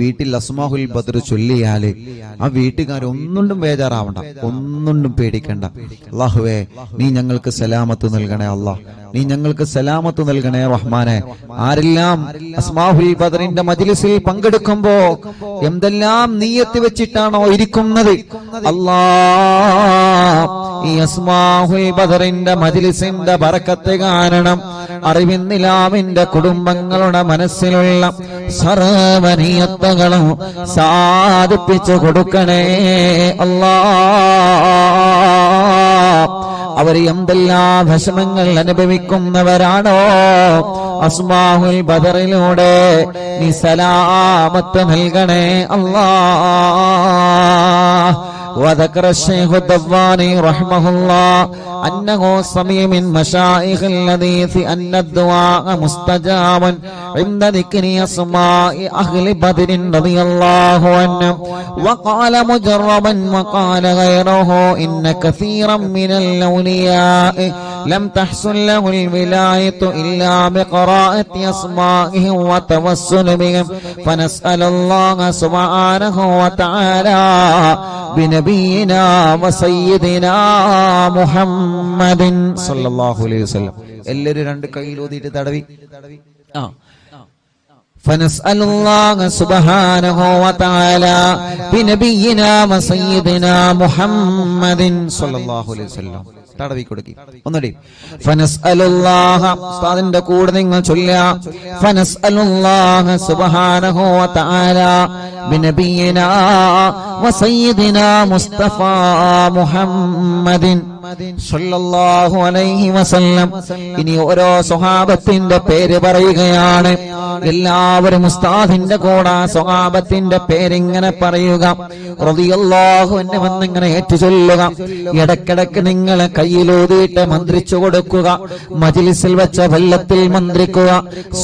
വീട്ടിൽ അസ്മാഹുൽ ബദർ ചൊല്ലിയാല് ആ വീട്ടുകാരൊന്നും ബേജാറാവണ്ട, ഒന്നും പേടിക്കണ്ട. അല്ലാഹുവേ, നീ ഞങ്ങൾക്ക് സലാമത്ത് നൽകണേ അല്ലാഹ്, നീ ഞങ്ങൾക്ക് സലാമത്ത് നൽകണേ റഹ്മാനെ. ആരെല്ലാം അസ്മാഹുൽ ബദറിന്റെ മജ്ലിസിൽ പങ്കെടുക്കുമ്പോ എന്തെല്ലാം നിയ്യത്ത് വെച്ചിട്ടാണോ ഇരിക്കുന്നത്, അല്ലാഹ് ഈ അസ്മാഹുൽ ബദറിന്റെ മജ്ലിസിന്റെ ബറക്കത്ത് കാരണം അറിവിന്നിലാവിന്റെ കുടുംബങ്ങളുടെ മനസ്സിലുള്ള സർവ്വനിയത്തുകളും സാധിപ്പിച്ചു കൊടുക്കണേ അല്ലാഹ്. അവർ എന്തെല്ലാം വിഷമങ്ങൾ അനുഭവിക്കുന്നവരാണോ, അസ്മാഹുൽ ബദറിലൂടെ നീ സലാമത്ത് നൽകണേ അല്ലാഹ്. وذكر الشيخ الدواني رحمه الله أنه سمع من مشايخ الحديث أن الدعاء مستجاب عند ذكر أسماء أهل بدر رضي الله عنهم. وقال مجربا وقال غيره إن كثيرا من الأولياء لم تحصل له الولاية إلا بقراءة أسمائهم وتوسل بهم، فنسأل الله سبحانه وتعالى بنبينا وسيدنا محمد صلى الله عليه وسلم. എല്ലാവരും രണ്ട് കൈയിൽ ഊതിയിട്ട് തടവി. فنسأل الله سبحانه وتعالى بنبينا وسيدنا محمد صلى الله عليه وسلم. തടവി കൊടുക്കി ഒന്നുകൂടി. ഫനസ്അലുല്ലാഹ, ഉസ്താദിന്റെ കൂടെ നിങ്ങൾ ചൊല്ലുക. ഫനസ്അലുല്ലാഹ സുബ്ഹാനഹു വ തആല ബിനബിയിനാ വസയ്യിദിനാ മുസ്തഫ മുഹമ്മദിൻ സല്ലല്ലാഹു അലൈഹി വസല്ലം. ഇനി ഓരോ സ്വഹാബത്തിന്റെ പേര് പറയുകയാണ്. എല്ലാവരും ഉസ്താദിന്റെ കൂടെ സ്വഹാബത്തിന്റെ പേരിങ്ങനെ പറയുക. റളിയല്ലാഹു അൻഹു വന്നിങ്ങനെ ഏറ്റു ചൊല്ലുക. ഇടക്കിടക്ക് നിങ്ങൾ കയ്യിലൂതിയിട്ട് മന്ത്രിച്ചു കൊടുക്കുക. മജ്ലിസിൽ വെച്ച വെള്ളത്തിൽ മന്ത്രിക്കുക.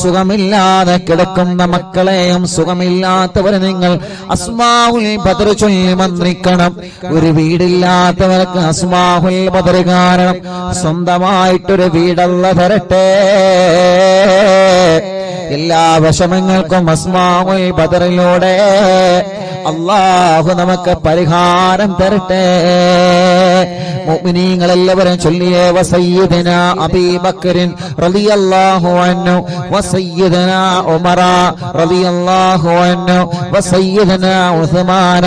സുഖമില്ലാതെ കിടക്കുന്ന മക്കളെയും സുഖമില്ലാത്തവരെ നിങ്ങൾ അസ്മാഉൽ ബദർ ചൊല്ലി മന്ത്രിക്കണം. ഒരു വീടില്ലാത്തവർക്ക് അസ്മാഉൽ ബദർ കാരണം സ്വന്തമായിട്ടൊരു വീടല്ല തരട്ടെ. എല്ലാ വിഷമങ്ങൾക്കും അസ്മാഉൽ ബദറിലൂടെ അല്ലാഹു നമുക്ക് പരിഹാരം തരട്ടെ. മുഅ്മിനീങ്ങളെല്ലാവരും ചൊല്ലിയേ. വസയ്യിദനാ അബീ ബക്കറിൻ റളിയല്ലാഹു അൻഹു വസയ്യിദനാ ഉമറ റളിയല്ലാഹു അൻഹു വസയ്യിദനാ ഉസ്മാന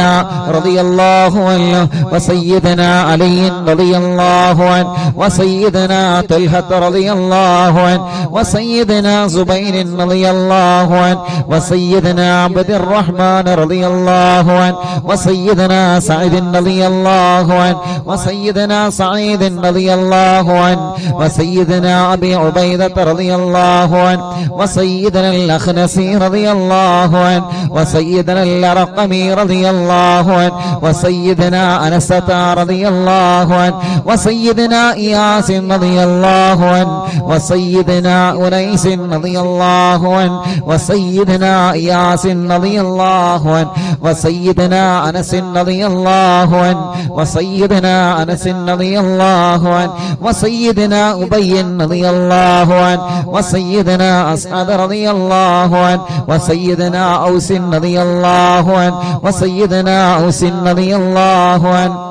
റളിയല്ലാഹു അൻഹു വസയ്യിദനാ അലി റളിയല്ലാഹു അൻഹു വസയ്യിദനാ തൽഹ റളിയല്ലാഹു അൻഹു വസയ്യിദനാ സുബൈർ റളിയല്ലാഹു അൻഹു വസയ്യിദനാ അബ്ദുർ റഹ്മാൻ റളിയല്ലാഹു അൻഹു വസയ്യിദനാ സഈദ് റളിയല്ലാഹു അൻഹു വസയ്യിദനാ സഈദ് റളിയല്ലാഹു അൻഹു വസയ്യിദനാ അബീ ഉബൈദ റളിയല്ലാഹു അൻഹു വസയ്യിദനാ അൽ-അഖ്നസി റളിയല്ലാഹു അൻഹു വസയ്യിദനാ അൽ-അർഖമി റളിയല്ലാഹു അൻഹു വസയ്യിദനാ അനസ് റളിയല്ലാഹു അൻഹു വസയ്യിദനാ ഇയാസ് റളിയല്ലാഹു അൻഹു വസയ്യിദനാ ഉനൈസ് റളിയല്ലാഹു അൻഹു വസയ്യിദനാ ഇയാസ് റളിയല്ലാഹു അൻഹു വസയ്യിദനാ അനസ് റളിയല്ലാഹു അൻഹു വസയ്യിദനാ അനസ് റളിയല്ലാഹു അൻഹു വസയ്യിദനാ ഉബയ്യ് റളിയല്ലാഹു അൻഹു വസയ്യിദനാ അസ്അദ് റളിയല്ലാഹു അൻഹു വസയ്യിദനാ ഔസ് റളിയല്ലാഹു അൻഹു വസയ്യിദനാ ഔസ് റളിയല്ലാഹു അൻഹു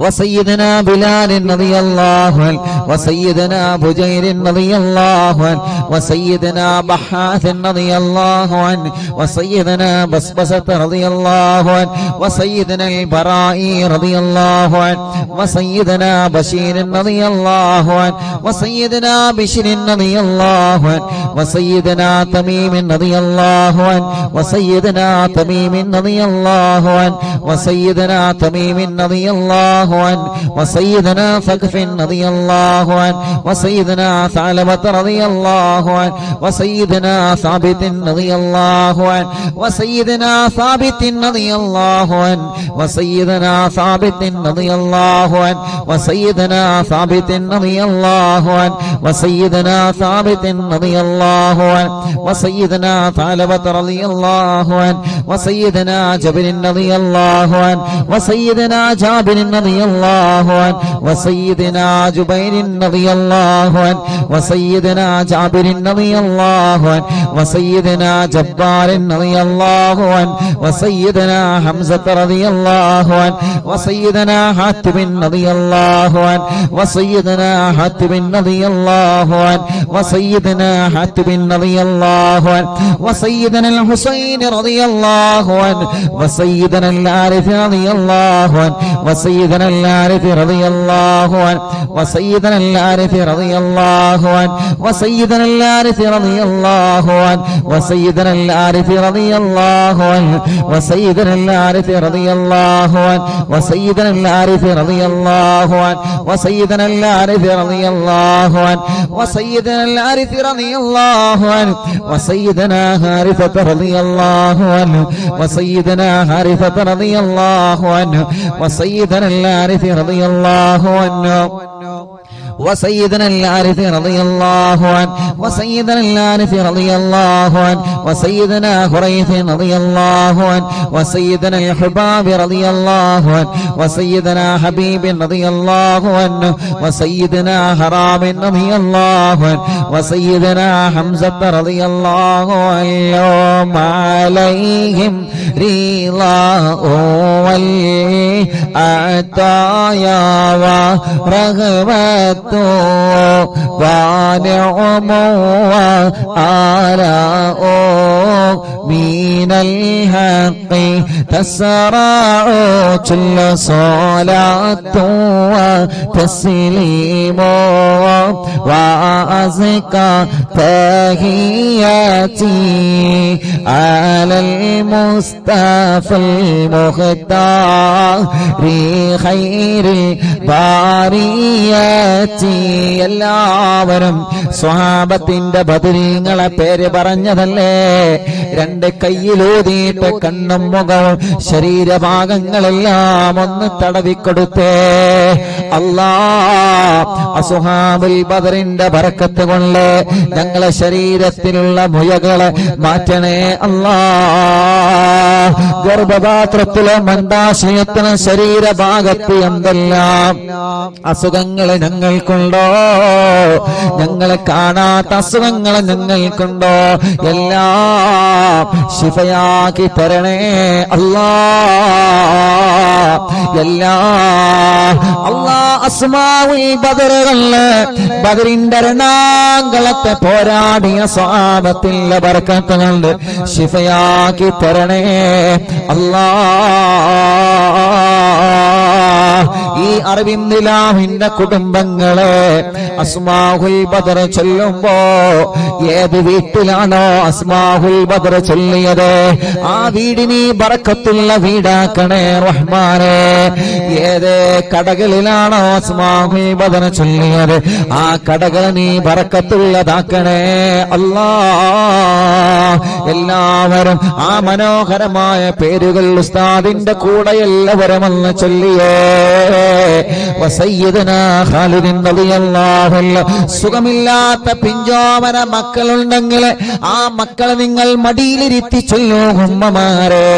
وسيدنا بلال رضي الله عنه وسيدنا بجير رضي الله عنه وسيدنا بحاث رضي الله عنه وسيدنا بسبسة رضي الله عنه وسيدنا البراء رضي الله عنه وسيدنا بشير رضي الله عنه وسيدنا بشر رضي الله عنه وسيدنا تميم رضي الله عنه وسيدنا تميم رضي الله عنه وسيدنا تميم رضي الله عنه وسيدنا ثقف رضي الله عنه وسيدنا ثعلبة رضي الله عنه وسيدنا ثابت رضي الله عنه وسيدنا ثابت رضي الله عنه وسيدنا ثابت رضي الله عنه وسيدنا ثابت رضي الله عنه وسيدنا ثابت رضي الله عنه وسيدنا ثعلبة رضي الله عنه وسيدنا جابر رضي الله عنه وسيدنا جابر رضي റളിയല്ലാഹു അൻഹു വസയ്യിദനാ ജുബൈർ റളിയല്ലാഹു അൻഹു വസയ്യിദനാ ജാബിർ റളിയല്ലാഹു അൻഹു വസയ്യിദനാ ജബ്ബാർ റളിയല്ലാഹു അൻഹു വസയ്യിദനാ ഹംസ റളിയല്ലാഹു അൻഹു വസയ്യിദനാ ഹാത്തിബ് റളിയല്ലാഹു അൻഹു വസയ്യിദനാ ഹാത്തിബ് റളിയല്ലാഹു അൻഹു വസയ്യിദനാ ഹാത്തിബ് റളിയല്ലാഹു അൻഹു വസയ്യിദനാ الحسين رضي الله عنه وسيدنا العارف رضي الله عنه وسيدنا العارف رضي الله عنه وسيدنا العارف رضي الله عنه وسيدنا العارف رضي الله عنه وسيدنا العارف رضي الله عنه وسيدنا العارف رضي الله عنه وسيدنا العارف رضي الله عنه وسيدنا العارف رضي الله عنه وسيدنا العارف رضي الله عنه وسيدنا حارثة رضي الله عنه وسيدنا حارثة رضي الله عنه وسيدنا العارف رضي الله عنه وسيدنا العارف رضي الله عنه وسيدنا العارف رضي الله عنه وسيدنا خريث رضي الله عنه وسيدنا الحباب رضي الله عنه وسيدنا حبيب رضي الله عنه وسيدنا حرام رضي الله عنه وسيدنا حمزة رضي الله عنه عليهم رضاه والعطايا ورغبة ونعم وآلاء من الحق تسرع كل صلاة وتسليم وأزكى تحياتي على المصطفى المختار خير البريات എല്ലാവരും സ്വഹാബത്തിന്റെ ബദരീങ്ങളെ പേര് പറഞ്ഞതല്ലേ? രണ്ട് കയ്യിലൂതിയിട്ട് കണ്ണും മുഖവും ശരീരഭാഗങ്ങളെല്ലാം ഒന്ന് തടവിക്കൊടുത്തേ. അല്ലാ, അസ്ഹാബുൽ ബദറിന്റെ ബറക്കത്ത് കൊണ്ട് ഞങ്ങളെ ശരീരത്തിലുള്ള മുയകളെ മാറ്റണേ അല്ലാ. ഗർഭപാത്രത്തിലെ മന്ദാശയത്തിന് ശരീരഭാഗത്ത് എന്തെല്ലാം അസുഖങ്ങൾ ഞങ്ങൾക്കുണ്ടോ, ഞങ്ങളെ കാണാത്ത അസുഖങ്ങൾ ഞങ്ങൾക്കുണ്ടോ, എല്ലാം ശിഫയാക്കി തരണേ അല്ലാ. അല്ലാ അസ്മാഉൽ ബദറുകളില് ബദറിന്റെ രണാങ്കളത്തെ പോരാടിയ സ്വഹാബത്തിന്റെ ബർക്കത്ത് കൊണ്ട് ശിഫയാക്കി തരണേ അല്ലാ. ഈ അറബിന്ദിലാഹിന്റെ കുടുംബങ്ങളെ അസ്മാഉൽ ബദർ ചൊല്ലുമ്പോ ഏത് വീട്ടിലാണോ അസ്മാഉൽ ബദർ ചൊല്ലിയത് ആ വീടിന് ബറക്കത്തുള്ള വീടാക്കണേ റഹ്മാനേ. ഏത് കടകളിലാണോ അസ്മാഉൽ ബദർ ചൊല്ലിയത് ആ കടകൾ നീ ബറക്കത്തുള്ളതാക്കണേ അല്ലാ. എല്ലാവരും ആ മനോഹരമായ പേരുകൾ ഉസ്താദിന്റെ കൂടെ എല്ലാവരും ഒന്ന് ചൊല്ലിയേ. വസയ്യിദനാ ഖാലിദ് റളിയല്ലാഹു അൻഹു. സുഖമില്ലാത്ത പിഞ്ചോമന മക്കളുണ്ടെങ്കിൽ ആ മക്കളെ നിങ്ങൾ മടിയിലിരുത്തി ചൊല്ലൂ ഉമ്മമാരെ.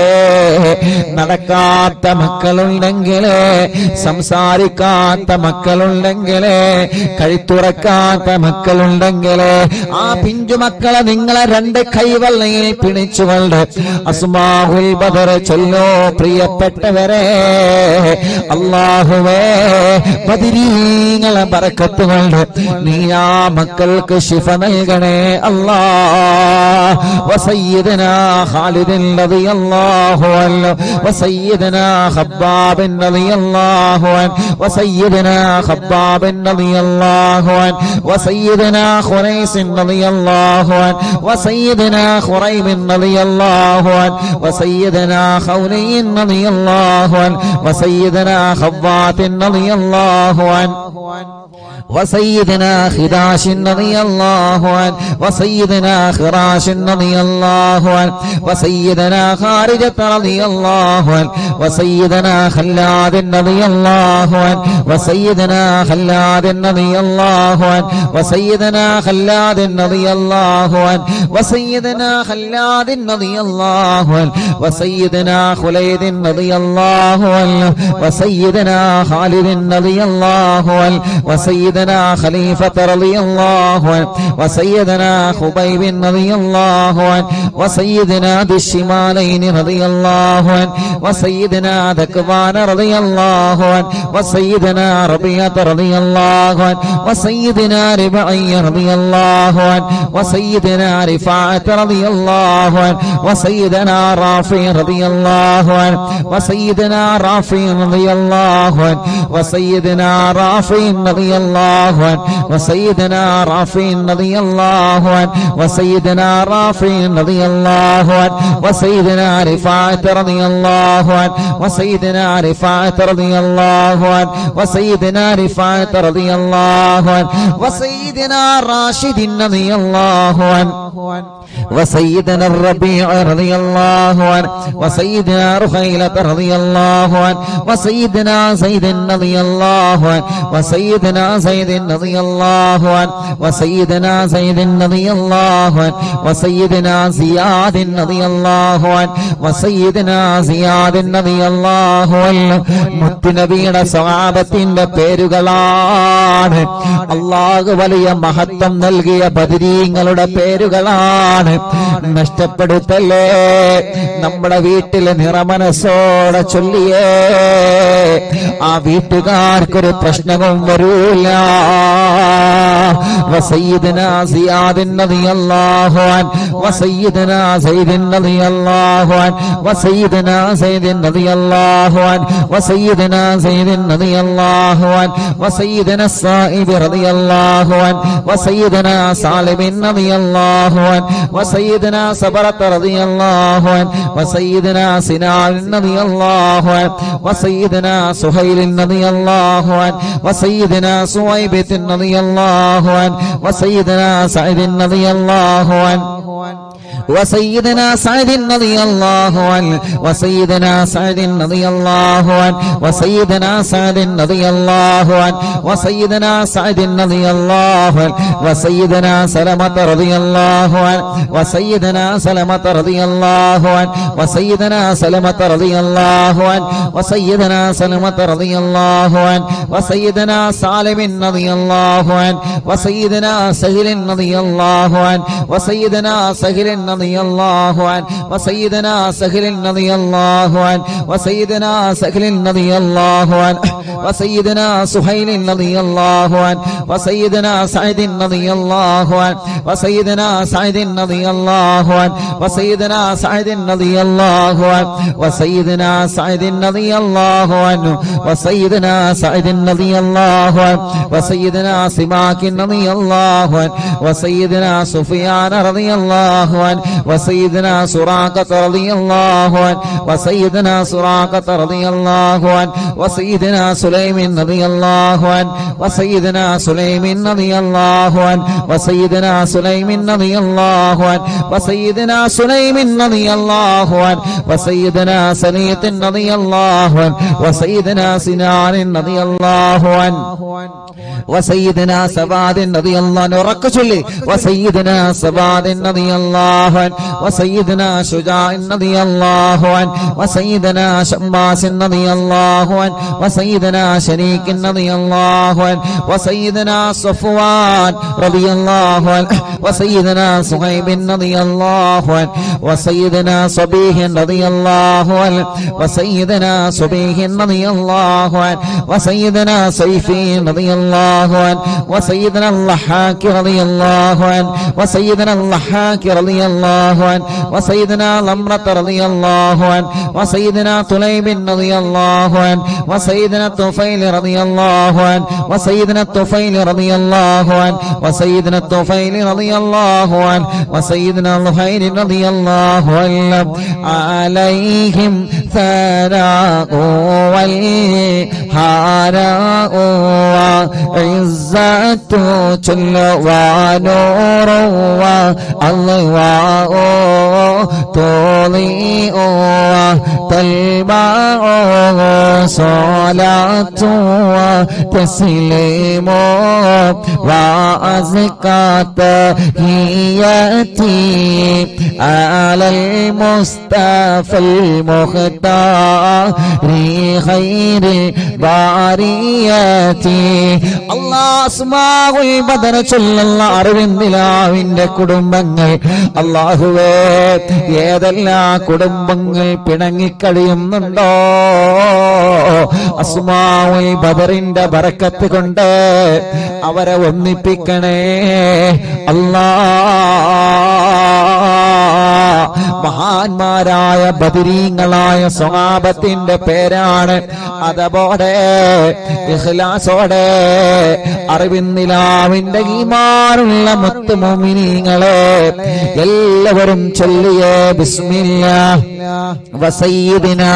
നടക്കാത്ത മക്കളുണ്ടെങ്കിൽ, സംസാരിക്കാത്ത മക്കളുണ്ടെങ്കിൽ, കഴുത്തുറക്കാത്ത മക്കളുണ്ടെങ്കിൽ ആ പിഞ്ചുമക്കളെ നിങ്ങളെ രണ്ട് കൈവെള്ളയിൽ പിടിച്ചുകൊണ്ട് അസ്മാഉൽ ബദർ ചൊല്ലോ. പ്രിയപ്പെട്ടവരെ, അല്ലാഹുവേ ബദരീങ്ങളെ ബറക്കത്ത് കൊണ്ട് നീ ആ മക്കൾക്ക് ശിഫ നൽകണേ അല്ലാ. വസയ്യിദനാ ഖാലിദ് റളിയല്ലാഹു അൻഹു വസയ്യിദനാ ഖബ്ബാബ് റളിയല്ലാഹു അൻഹു വസയ്യിദനാ ഖബ്ബാബ് റളിയല്ലാഹു അൻഹു വസയ്യിദനാ ഖുറൈസ് റളിയല്ലാഹു അൻഹു വസയ്യിദനാ ഖുറൈബ് റളിയല്ലാഹു അൻഹു വസയ്യിദനാ ഖൗലി റളിയല്ലാഹു അൻഹു വസയ്യിദനാ ഖവ്വാത്ത് റളിയല്ലാഹു അൻഹു وسيدنا خراش رضي الله عنه وسيدنا خراش رضي الله عنه وسيدنا خارجة رضي الله عنه وسيدنا خلاد رضي الله عنه وسيدنا خلاد رضي الله عنه وسيدنا خلاد رضي الله عنه وسيدنا خلاد رضي الله عنه وسيدنا خليد رضي الله عنه وسيدنا خالد رضي الله عنه وسيدنا خليفة رضي الله عنه وسيدنا خبيب رضي الله عنه وسيدنا ذي الشمالين رضي الله عنه وسيدنا ذكوان رضي الله عنه وسيدنا ربيعة رضي الله عنه وسيدنا ربعي رضي الله عنه وسيدنا رفاعة رضي الله عنه وسيدنا رافع رضي الله عنه وسيدنا رافع رضي الله عنه وسيدنا رافع رضي الله عنه وسيدنا رافع رضي الله عنه وسيدنا رافع رضي الله عنه وسيدنا رفاعة رضي الله عنه وسيدنا رفاعة رضي الله عنه وسيدنا رفاعة رضي الله عنه وسيدنا راشد رضي الله عنه وسيدنا الربيع رضي الله عنه وسيدنا رخيلة رضي الله عنه وسيدنا زيد رضي الله عنه وسيدنا زيد رضي الله عنه وسيدنا زيد رضي الله عنه وسيدنا زياد رضي الله عنه وسيدنا زياد رضي الله عنه മുത്തുനബിയുടെ സ്വഹാബത്തിന്റെ പേരുകളാണ്. അല്ലാഹു വലിയ മഹത്വം നൽകിയ ബദരീങ്ങളുടെ പേരുകളാണ്. നഷ്ടപ്പെടുത്തല്ലേ. നമ്മുടെ വീട്ടിലെ നിറമനസ്സോടെ ചൊല്ലിയേ ആ വീട്ടുകാർക്കൊരു പ്രശ്നവും വരൂല. വസയ്യിദനാ സിയാദ് റളിയല്ലാഹു അൻഹു വസയ്യിദനാ സയ്യിദ് റളിയല്ലാഹു അൻഹു വസയ്യിദനാ സയ്യിദ് റളിയല്ലാഹു അൻഹു വസയ്യിദനാ സയ്യിദ് റളിയല്ലാഹു അൻഹു വസയ്യിദനാ സായിബ് റളിയല്ലാഹു അൻഹു വസയ്യിദനാ സാലിബ് റളിയല്ലാഹു അൻഹു وسيدنا صبرة رضي الله عنه وسيدنا سنان رضي الله عنه وسيدنا سهيل رضي الله عنه وسيدنا سويبة رضي الله عنه وسيدنا سعيد رضي الله عنه وسيدنا سعد رضي الله عنه وسيدنا سعد رضي الله عنه وسيدنا سعد رضي الله عنه وسيدنا سعد رضي الله عنه وسيدنا سلمة رضي الله عنه وسيدنا سلمة رضي الله عنه وسيدنا سلمة رضي الله عنه وسيدنا سلمة رضي الله عنه وسيدنا سالم رضي الله عنه وسيدنا سهل رضي الله عنه وسيدنا سهل رضي الله عنه وسيدنا سهل رضي الله عنه وسيدنا سهل رضي الله عنه وسيدنا سهيل رضي الله عنه وسيدنا سعد رضي الله عنه وسيدنا سعد رضي الله عنه وسيدنا سعد رضي الله عنه وسيدنا سعد رضي الله عنه وسيدنا سعد رضي الله عنه وسيدنا سماك رضي الله عنه وسيدنا سفيان رضي الله عنه وسيدنا سراقة رضي الله عنه وسيدنا سراقة رضي الله عنه وسيدنا سليم رضي الله عنه وسيدنا سليم رضي الله عنه وسيدنا سليم رضي الله عنه وسيدنا سليم رضي الله عنه وسيدنا سنيط رضي الله عنه وسيدنا سنان رضي الله عنه وسيدنا سباد رضي الله عنه ركشلي وسيدنا سباد رضي الله عنه وسيدنا شجاع رضي الله عنه وسيدنا شماس رضي الله عنه وسيدنا شريك رضي الله عنه وسيدنا صفوان رضي الله عنه وسيدنا صهيب رضي الله عنه وسيدنا صبيح رضي الله عنه وسيدنا صبيح رضي الله عنه وسيدنا سيفي رضي الله عنه وسيدنا اللحاك رضي الله عنه وسيدنا اللحاك رضي الله عنه وسيدنا لمرة رضي الله عنه وسيدنا طليب رضي الله عنه وسيدنا الطفيل رضي الله عنه وسيدنا الطفيل رضي الله عنه وسيدنا الطفيل رضي الله عنه وسيدنا الخير رضي الله عنه عليهم ثناء والحناء وعزة جل ونور والله تضيء تلمع صلاة وتسليم وأزكى تحياتي على المصطفى المختار خير البريات الله أسماء البدر ചൊല്ലുന്ന അറിവിന്ദിലാവിന്റെ കുടുംബങ്ങൾ അല്ലാഹുവേ ഏതെല്ലാം കുടുംബങ്ങൾ പിണങ്ങിക്കഴിയുന്നുണ്ടോ അസ്മാഉൽ ബദറിന്റെ ബറക്കത്ത് കൊണ്ട് അവരെ ഒന്നിപ്പിക്കണേ മഹാന്മാരായ ബദരീങ്ങളായ സ്വഹാബത്തിന്റെ പേരാണ്. അതോടെ ഇഖ്ലാസോടെ അറിവിന്ദിലാവിന്റെ ഈമാനുള്ള മുത്ത് മുഅ്മിനീങ്ങളെ എല്ലാവരും ചൊല്ലിയേ ബിസ്മില്ലാഹ് وسيدنا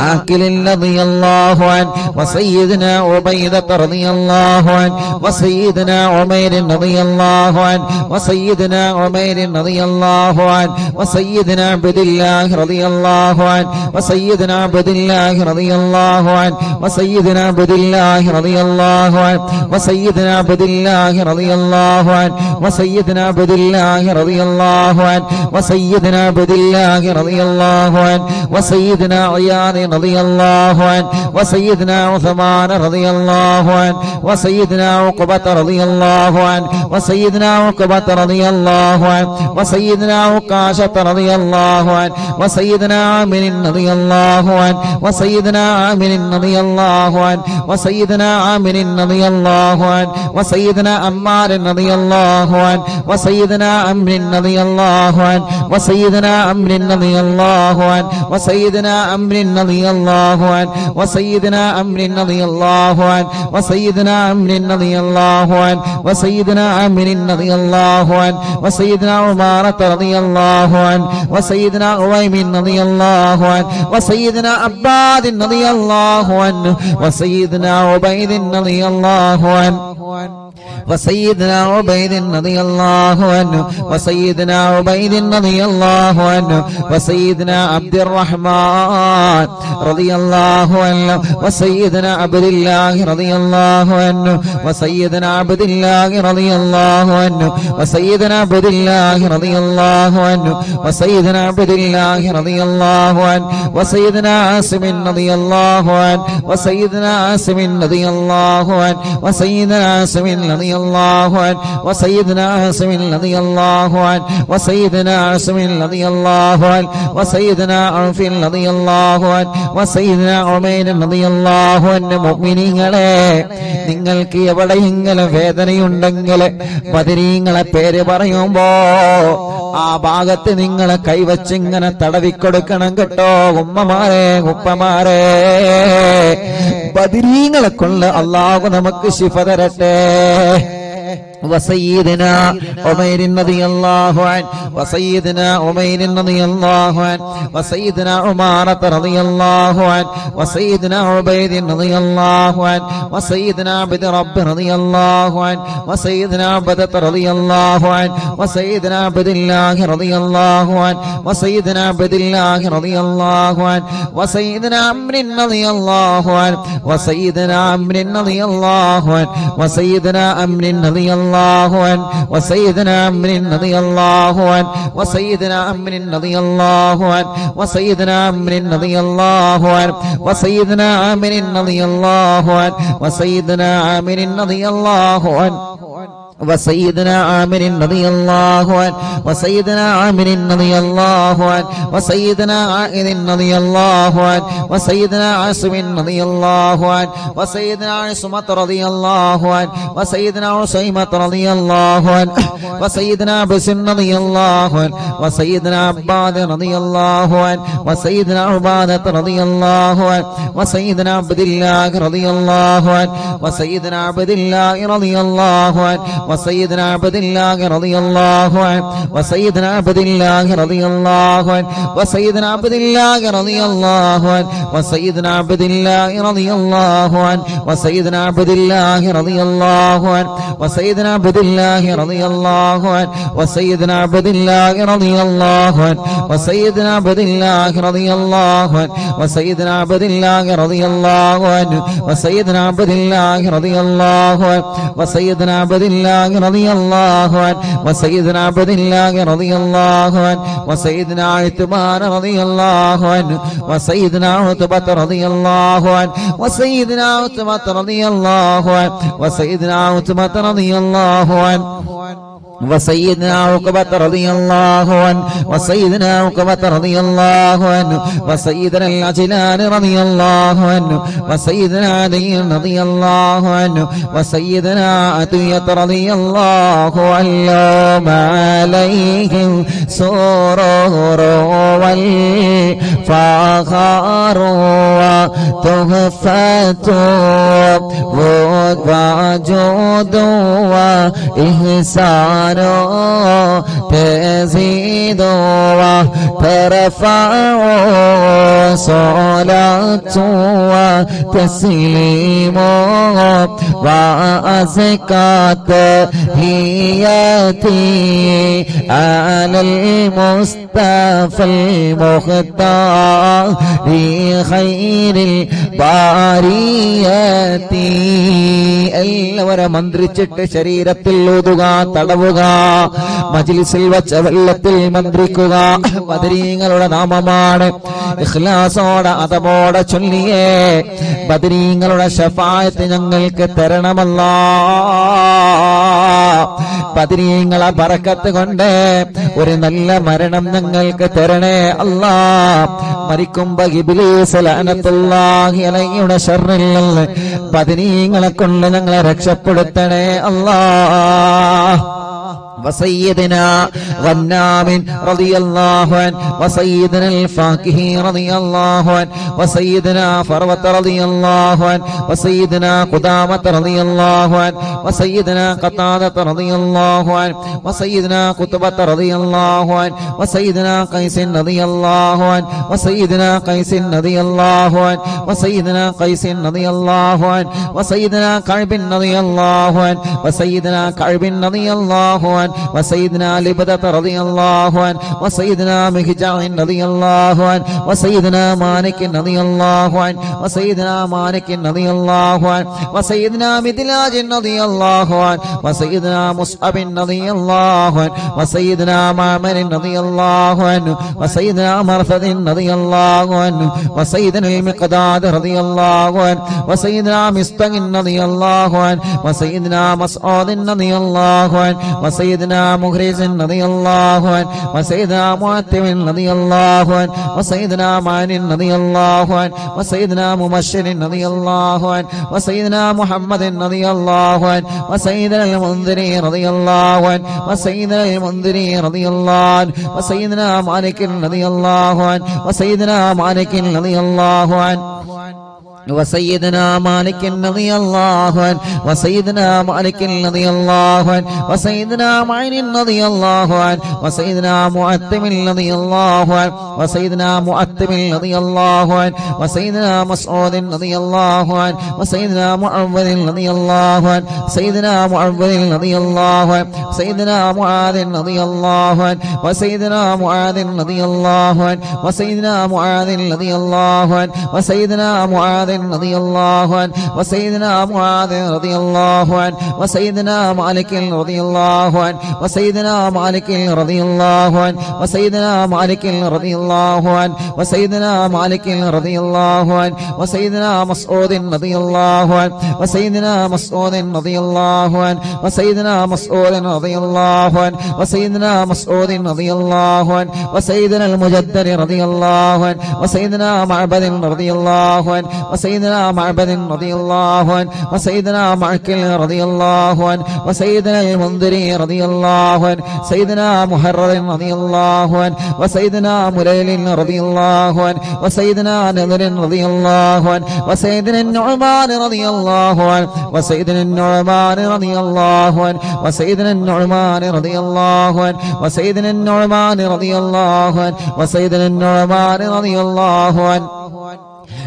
عاقل رضي الله عنه وسيدنا عبيدة رضي الله عنه وسيدنا عمير رضي الله عنه وسيدنا عمير رضي الله عنه وسيدنا عبد الله رضي الله عنه وسيدنا عبد الله رضي الله عنه وسيدنا عبد الله رضي الله عنه وسيدنا عبد الله رضي الله عنه وسيدنا عبد الله رضي الله عنه وسيدنا عبد الله رضي الله عنه وسيدنا عياض رضي الله عنه وسيدنا عثمان رضي الله عنه وسيدنا عقبة رضي الله عنه وسيدنا عقبة رضي الله عنه وسيدنا عكاشة رضي الله عنه وسيدنا عامر رضي الله عنه وسيدنا عامر رضي الله عنه وسيدنا عامر رضي الله عنه وسيدنا عمار رضي الله عنه وسيدنا عمرو رضي الله عنه وسيدنا عمرو رضي الله عنه وسيدنا عمرو رضي الله عنه وسيدنا عمرو رضي الله عنه وسيدنا عمرو رضي الله عنه وسيدنا عمرو رضي الله عنه وسيدنا عمارة رضي الله عنه وسيدنا عويم رضي الله عنه وسيدنا عباد رضي الله عنه وسيدنا عبيد رضي الله عنه وسيدنا عبيد رضي الله عنه وسيدنا عبيد رضي الله عنه وسيدنا عبد الرحمن رضي الله عنه وسيدنا عبد الله رضي الله عنه وسيدنا عبد الله رضي الله عنه وسيدنا عبد الله رضي الله عنه وسيدنا عبد الله رضي الله عنه وسيدنا عاصم رضي الله عنه وسيدنا عاصم رضي الله عنه وسيدنا عاصم رضي الله عنه وسيدنا عاصم رضي الله عنه وسيدنا عاصم رضي الله عنه وسيدنا عوف رضي الله عنه وسيدنا عمير رضي الله عنه മുഅ്മിനീങ്ങളെ നിങ്ങൾക്ക് എവിടെയെങ്കിലും വേദനയുണ്ടെങ്കിൽ ബദരീങ്ങളെ പേര് പറയുമ്പോ ആ ഭാഗത്ത് നിങ്ങളെ കൈവച്ചിങ്ങനെ തടവിക്കൊടുക്കണം കേട്ടോ. ഉമ്മമാരെ ഉപ്പമാരെ ബദരീങ്ങളെ കൊണ്ട് അല്ലാഹു നമുക്ക് ശിഫ തരട്ടെ. وسيدنا عمير رضي الله عنه وسيدنا عمير رضي الله عنه وسيدنا عمارة رضي الله عنه وسيدنا عبيد رضي الله عنه وسيدنا عبد رب رضي الله عنه وسيدنا عبدة رضي الله عنه وسيدنا عبد الله رضي الله عنه وسيدنا عبد الله رضي الله عنه وسيدنا عمرو رضي الله عنه وسيدنا عمرو رضي الله عنه وسيدنا عمرو رضي الله عنه وسيدنا عمرو رضي الله عنه وسيدنا عمرو رضي الله عنه وسيدنا عمرو رضي الله عنه وسيدنا عامر رضي الله عنه وسيدنا عامر رضي الله عنه وسيدنا عامر رضي الله عنه وسيدنا عامر رضي الله عنه وسيدنا عائذ رضي الله عنه وسيدنا عاصم رضي الله عنه وسيدنا عصمة رضي الله عنه وسيدنا عصيمة رضي الله عنه وسيدنا بسن رضي الله عنه وسيدنا عباد رضي الله عنه وسيدنا عبادة رضي الله عنه وسيدنا عبد الله رضي الله عنه وسيدنا عبد الله رضي الله عنه وسيدنا عبد الله رضي الله عنه وسيدنا عبد الله رضي الله عنه وسيدنا عبد الله رضي الله عنه وسيدنا عبد الله رضي الله عنه وسيدنا عبد الله رضي الله عنه وسيدنا عبد الله رضي الله عنه وسيدنا عبد الله رضي الله عنه وسيدنا عبد الله رضي الله عنه وسيدنا عبد الله رضي الله عنه وسيدنا عبد الله رضي الله عنه وسيدنا عبد الله رضي الله عنه وسيدنا عبد الله رضي الله عنه وسيدنا عثمان رضي الله عنه وسيدنا عتبة رضي الله عنه وسيدنا عتبة رضي الله عنه وسيدنا عتبة رضي الله عنه وسيدنا عقبة رضي الله عنه وسيدنا عقبة رضي الله عنه وسيدنا العجلان رضي الله عنه وسيدنا علي رضي الله عنه وسيدنا عطية رضي الله عنه عليهم سرور والفخر وتحفة وجود وإحسان تزيد وترفع صلاة وتسليم وأزكى تحياتي على المصطفى المختار خير البريات എല്ലാവരും മന്ത്രിച്ചിട്ട് ശരീരത്തിൽ ഊതുക, തടവുക, മജ്ലിസിൽ വച്ച വെള്ളത്തിൽ മന്ത്രിക്കുക. ബദരീങ്ങളുടെ നാമമാണ്. ഇഖ്ലാസോടെ അതബോടെ ചൊല്ലിയേ ബദരീങ്ങളുടെ ശഫാഅത്ത് ഞങ്ങൾക്ക് തരണമല്ലാ. ബദരീങ്ങളെ ബറക്കത്ത് കൊണ്ട് ഒരു നല്ല മരണം ഞങ്ങൾക്ക് തരണേ അല്ലാ. മരിക്കുമ്പോ ഇബ്ലീസ് ലഅനത്തുല്ലാഹി അലൈഹിയുടെ ശർറിൽ നിന്ന് ബദരീങ്ങളെ കൊണ്ട് ഞങ്ങളെ രക്ഷപ്പെടുത്തണേ അല്ലാ. وسيدنا غنام رضي الله عنه وسيدنا الفاكه رضي الله عنه وسيدنا فروة رضي الله عنه وسيدنا قدامة رضي الله عنه وسيدنا قتادة رضي الله عنه وسيدنا قطبة رضي الله عنه وسيدنا قيس رضي الله عنه وسيدنا قيس رضي الله عنه وسيدنا قيس رضي الله عنه وسيدنا كعب رضي الله عنه وسيدنا كعب رضي الله عنه وسيدنا لبدة رضي الله عنه وسيدنا مهجع رضي الله عنه وسيدنا مالك رضي الله عنه وسيدنا مالك رضي الله عنه وسيدنا مدلاج رضي الله عنه وسيدنا مصعب رضي الله عنه وسيدنا معمر رضي الله عنه وسيدنا مرثد رضي الله عنه وسيدنا المقداد رضي الله عنه وسيدنا مستق رضي الله عنه وسيدنا مسعود رضي الله عنه وسيدنا مخرج رضي الله عنه وسيدنا معتم رضي الله عنه وسيدنا معن رضي الله عنه وسيدنا مبشر رضي الله عنه وسيدنا محمد رضي الله عنه وسيدنا المنذري رضي الله عنه وسيدنا المنذري رضي الله عنه وسيدنا مالك رضي الله عنه وسيدنا مالك رضي الله عنه وسيدنا مالك رضي الله عنه وسيدنا مالك رضي الله عنه وسيدنا معين رضي الله عنه وسيدنا معتم رضي الله عنه وسيدنا معتم رضي الله عنه وسيدنا مسعود رضي الله عنه وسيدنا معوذ رضي الله عنه سيدنا معوذ رضي الله عنه سيدنا معاذ رضي الله عنه وسيدنا معاذ رضي الله عنه وسيدنا معاذ رضي الله عنه وسيدنا معاذ رضي الله عنه وسيدنا معاذ رضي الله عنه وسيدنا مالك رضي الله عنه وسيدنا مالك رضي الله عنه وسيدنا مالك رضي الله عنه وسيدنا مالك رضي الله عنه وسيدنا مسعود رضي الله عنه وسيدنا مسعود رضي الله عنه وسيدنا مسعود رضي الله عنه وسيدنا مسعود رضي الله عنه وسيدنا المجدد رضي الله عنه وسيدنا معبد رضي الله عنه وسيدنا معبد رضي الله عنه وسيدنا معكل رضي الله عنه وسيدنا المنذري رضي الله عنه سيدنا محرر رضي الله عنه وسيدنا مليل رضي الله عنه وسيدنا نذر رضي الله عنه وسيدنا النعمان رضي الله عنه وسيدنا النعمان رضي الله عنه وسيدنا النعمان رضي الله عنه وسيدنا النعمان رضي الله عنه وسيدنا النعمان رضي الله عنه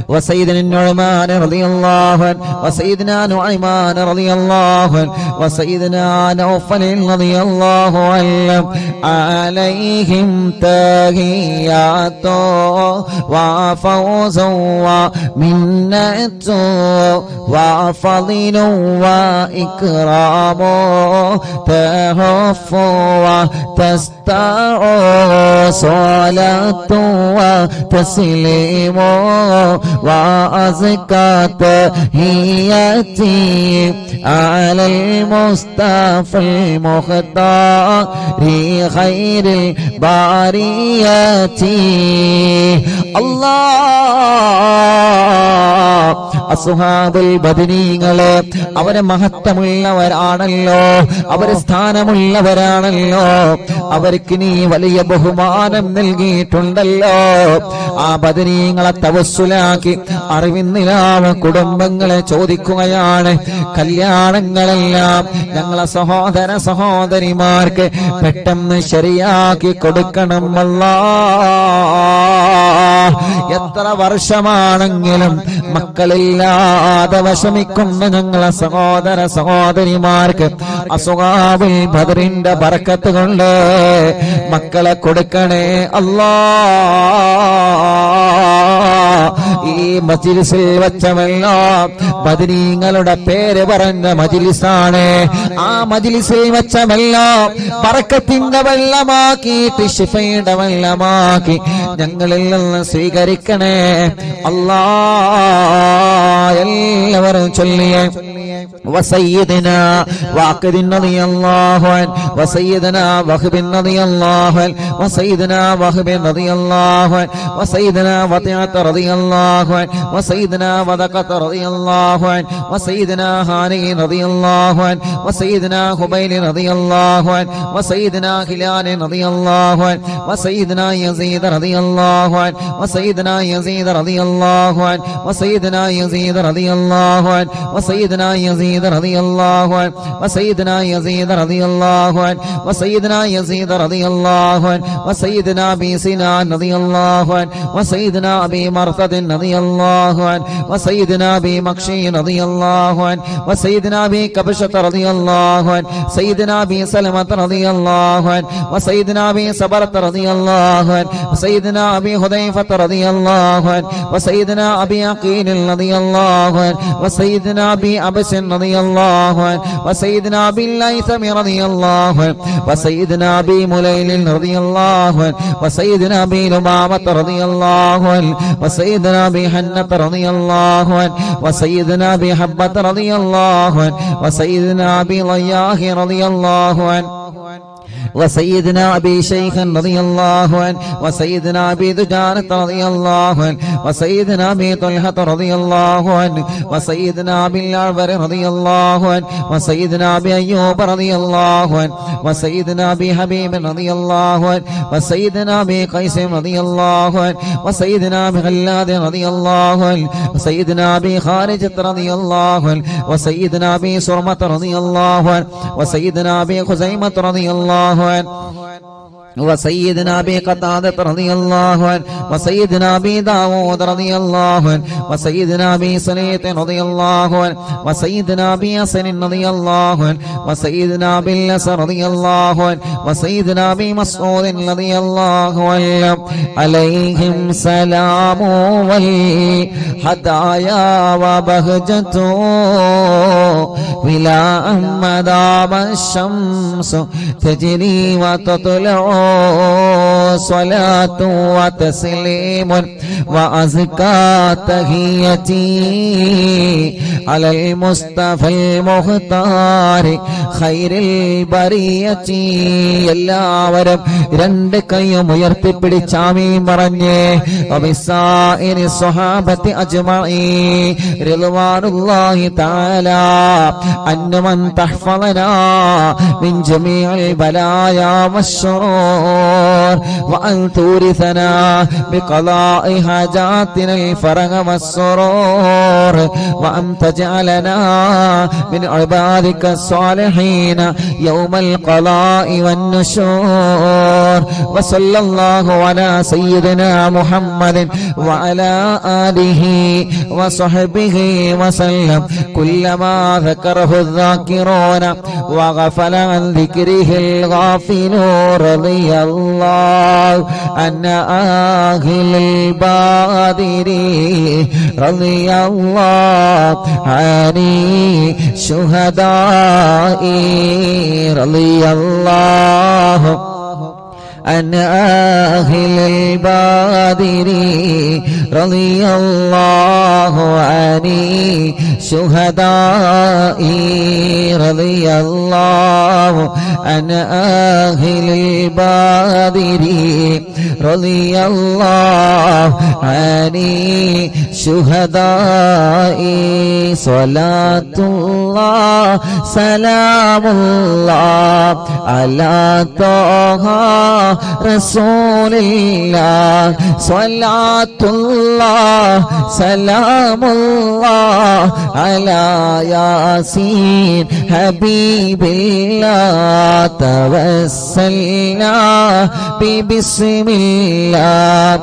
وسيدنا النعمان رضي الله عنه وسيدنا نعيمان رضي الله عنه وسيدنا نوفل رضي الله عنه عليهم تحيات وفوز ومنة وفضل وإكرام تهف وتستع صلاة وتسليم وأزكى تحياتي على المصطفى المختار خير البريات الله അസ്ഹാബുൽ ബദരീങ്ങളെ അവരെ മഹത്വമുള്ളവരാണല്ലോ, അവരെ സ്ഥാനമുള്ളവരാണല്ലോ, അവർക്ക് നീ വലിയ ബഹുമാനം നൽകിയിട്ടുണ്ടല്ലോ. ആ ബദരീങ്ങളെ തവസ്സുലാക്കി അറിവിന്നിലാവ കുടുംബങ്ങളെ ചോദിക്കുകയാണ്, കല്യാണങ്ങളെല്ലാം ഞങ്ങളെ സഹോദര സഹോദരിമാർക്ക് പെട്ടെന്ന് ശരിയാക്കി കൊടുക്കണം അല്ലാഹ്. എത്ര വർഷമാണെങ്കിലും മക്കളില്ലാതെ വിഷമിക്കുന്ന ഞങ്ങളെ സഹോദര സഹോദരിമാർക്ക് അസ്ഹാബുൽ ബദറിന്റെ ബർക്കത്ത് കൊണ്ട് മക്കളെ കൊടുക്കണേ അല്ലാഹ്. ഈ മജ്ലിസിൽ വെച്ചവെല്ലാം ബദരീങ്ങളുടെ പേര് പറഞ്ഞ മജ്ലിസാണ്. ആ മജ്ലിസിൽ വെച്ചവെല്ലാം ബർക്കത്തിന്റെ വെള്ളമാക്കിയിട്ട് ശിഫയുടെ വെള്ളമാക്കി ഞങ്ങളിൽ നിന്ന് സ്വീകരിക്കണേ അല്ലാഹ്. എല്ലാവരും ചൊല്ലിയേ وسيدنا واقد رضي الله عنه وسيدنا وهب رضي الله عنه وسيدنا وهب رضي الله عنه وسيدنا وطيعة رضي الله عنه وسيدنا وذقة رضي الله عنه وسيدنا هاني رضي الله عنه وسيدنا خبيل رضي الله عنه وسيدنا هلال رضي الله عنه وسيدنا يزيد رضي الله عنه وسيدنا يزيد رضي الله عنه وسيدنا يزيد رضي الله عنه وسيدنا يزيد رضي الله عنه وسيدنا يزيد رضي الله عنه وسيدنا يزيد رضي الله عنه وسيدنا ابي سنان رضي الله عنه وسيدنا ابي مرثد رضي الله عنه وسيدنا ابي مكشي رضي الله عنه وسيدنا ابي كبشة رضي الله عنه سيدنا ابي سلمة رضي الله عنه وسيدنا ابي صبرة رضي الله عنه وسيدنا ابي حذيفة رضي الله عنه وسيدنا ابي عقيل رضي الله عنه وسيدنا ابي عبس رضي الله عنه وسيدنا ابي الليثم رضي الله عنه وسيدنا ابي مليل رضي الله عنه وسيدنا ابي لمامة رضي الله عنه وسيدنا ابي حنة رضي الله عنه وسيدنا ابي حبة رضي الله عنه وسيدنا ابي ضياح رضي الله عنه وسيدنا ابي شيخ رضي الله عنه وسيدنا ابي دجانة رضي الله عنه وسيدنا ابي طلحة رضي الله عنه وسيدنا ابي الأعور رضي الله عنه وسيدنا ابي ايوب رضي الله عنه وسيدنا ابي حبيب رضي الله عنه وسيدنا ابي قيس رضي الله عنه وسيدنا ابي غلاد رضي الله عنه وسيدنا ابي خارجة رضي الله عنه وسيدنا ابي سرمة رضي الله عنه وسيدنا ابي خزيمة رضي الله عنه وسيدنا أبي قتادة رضي الله عنه وسيدنا أبي داود رضي الله عنه وسيدنا أبي سنيت رضي الله عنه وسيدنا أبي حسن رضي الله عنه وسيدنا أبي الأس رضي الله عنه وسيدنا أبي مسعود رضي الله عنه عليهم سلام والهدايا وبهجة ولا مدام الشمس تجري وتطلع صلاة وتسليم وأزكى تحيتي على المصطفى المختار خير البرية എല്ലാവരും രണ്ട് കൈയും ഉയർത്തിപ്പിടിച്ച് ആമീൻ പറഞ്ഞേ വബിസായിരി സ്വഹാബത്തി അജ്മഈൻ റിദ്വാനുല്ലാഹി തആല അന്നമൻ തഹ്ഫളനാ മിൻ ജമീഇൽ ബലായാ വശ്ശുറൂർ വഅൻ തൂരിസനാ ബിഖളാഇ ഹാജാതിന الفرج والسرور وأن تجعلنا من عبادك الصالحين يوم القضاء والنشور وصلى الله على سيدنا محمد وعلى آله وصحبه وسلم كلما ذكره الذاكرون وغفل عن ذكره الغافلون رضي الله عن أهل البادر رضي الله عن شهداء رضي الله عن أهل البادر رضي الله عن شهداء رضي الله عن أهل البادر رضي الله عن شهداء صلاة الله سلام الله على طه رسول الله صلاة الله سلام الله على ياسين حبيب الله توسلنا ببسم الله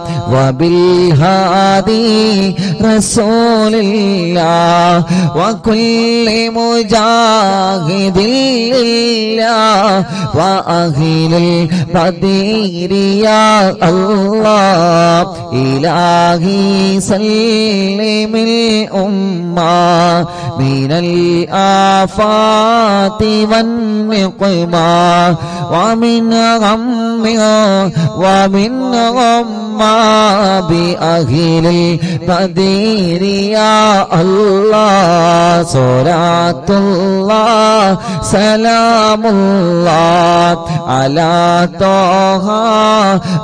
وبالهادي رسول الله وكل مجاهد لله وأهل البدير يا الله إلهي سلم الأمة من الآفات والنقمة ومن غم ومن غمّة بأهل البدير يا الله صلاة الله سلام الله على طه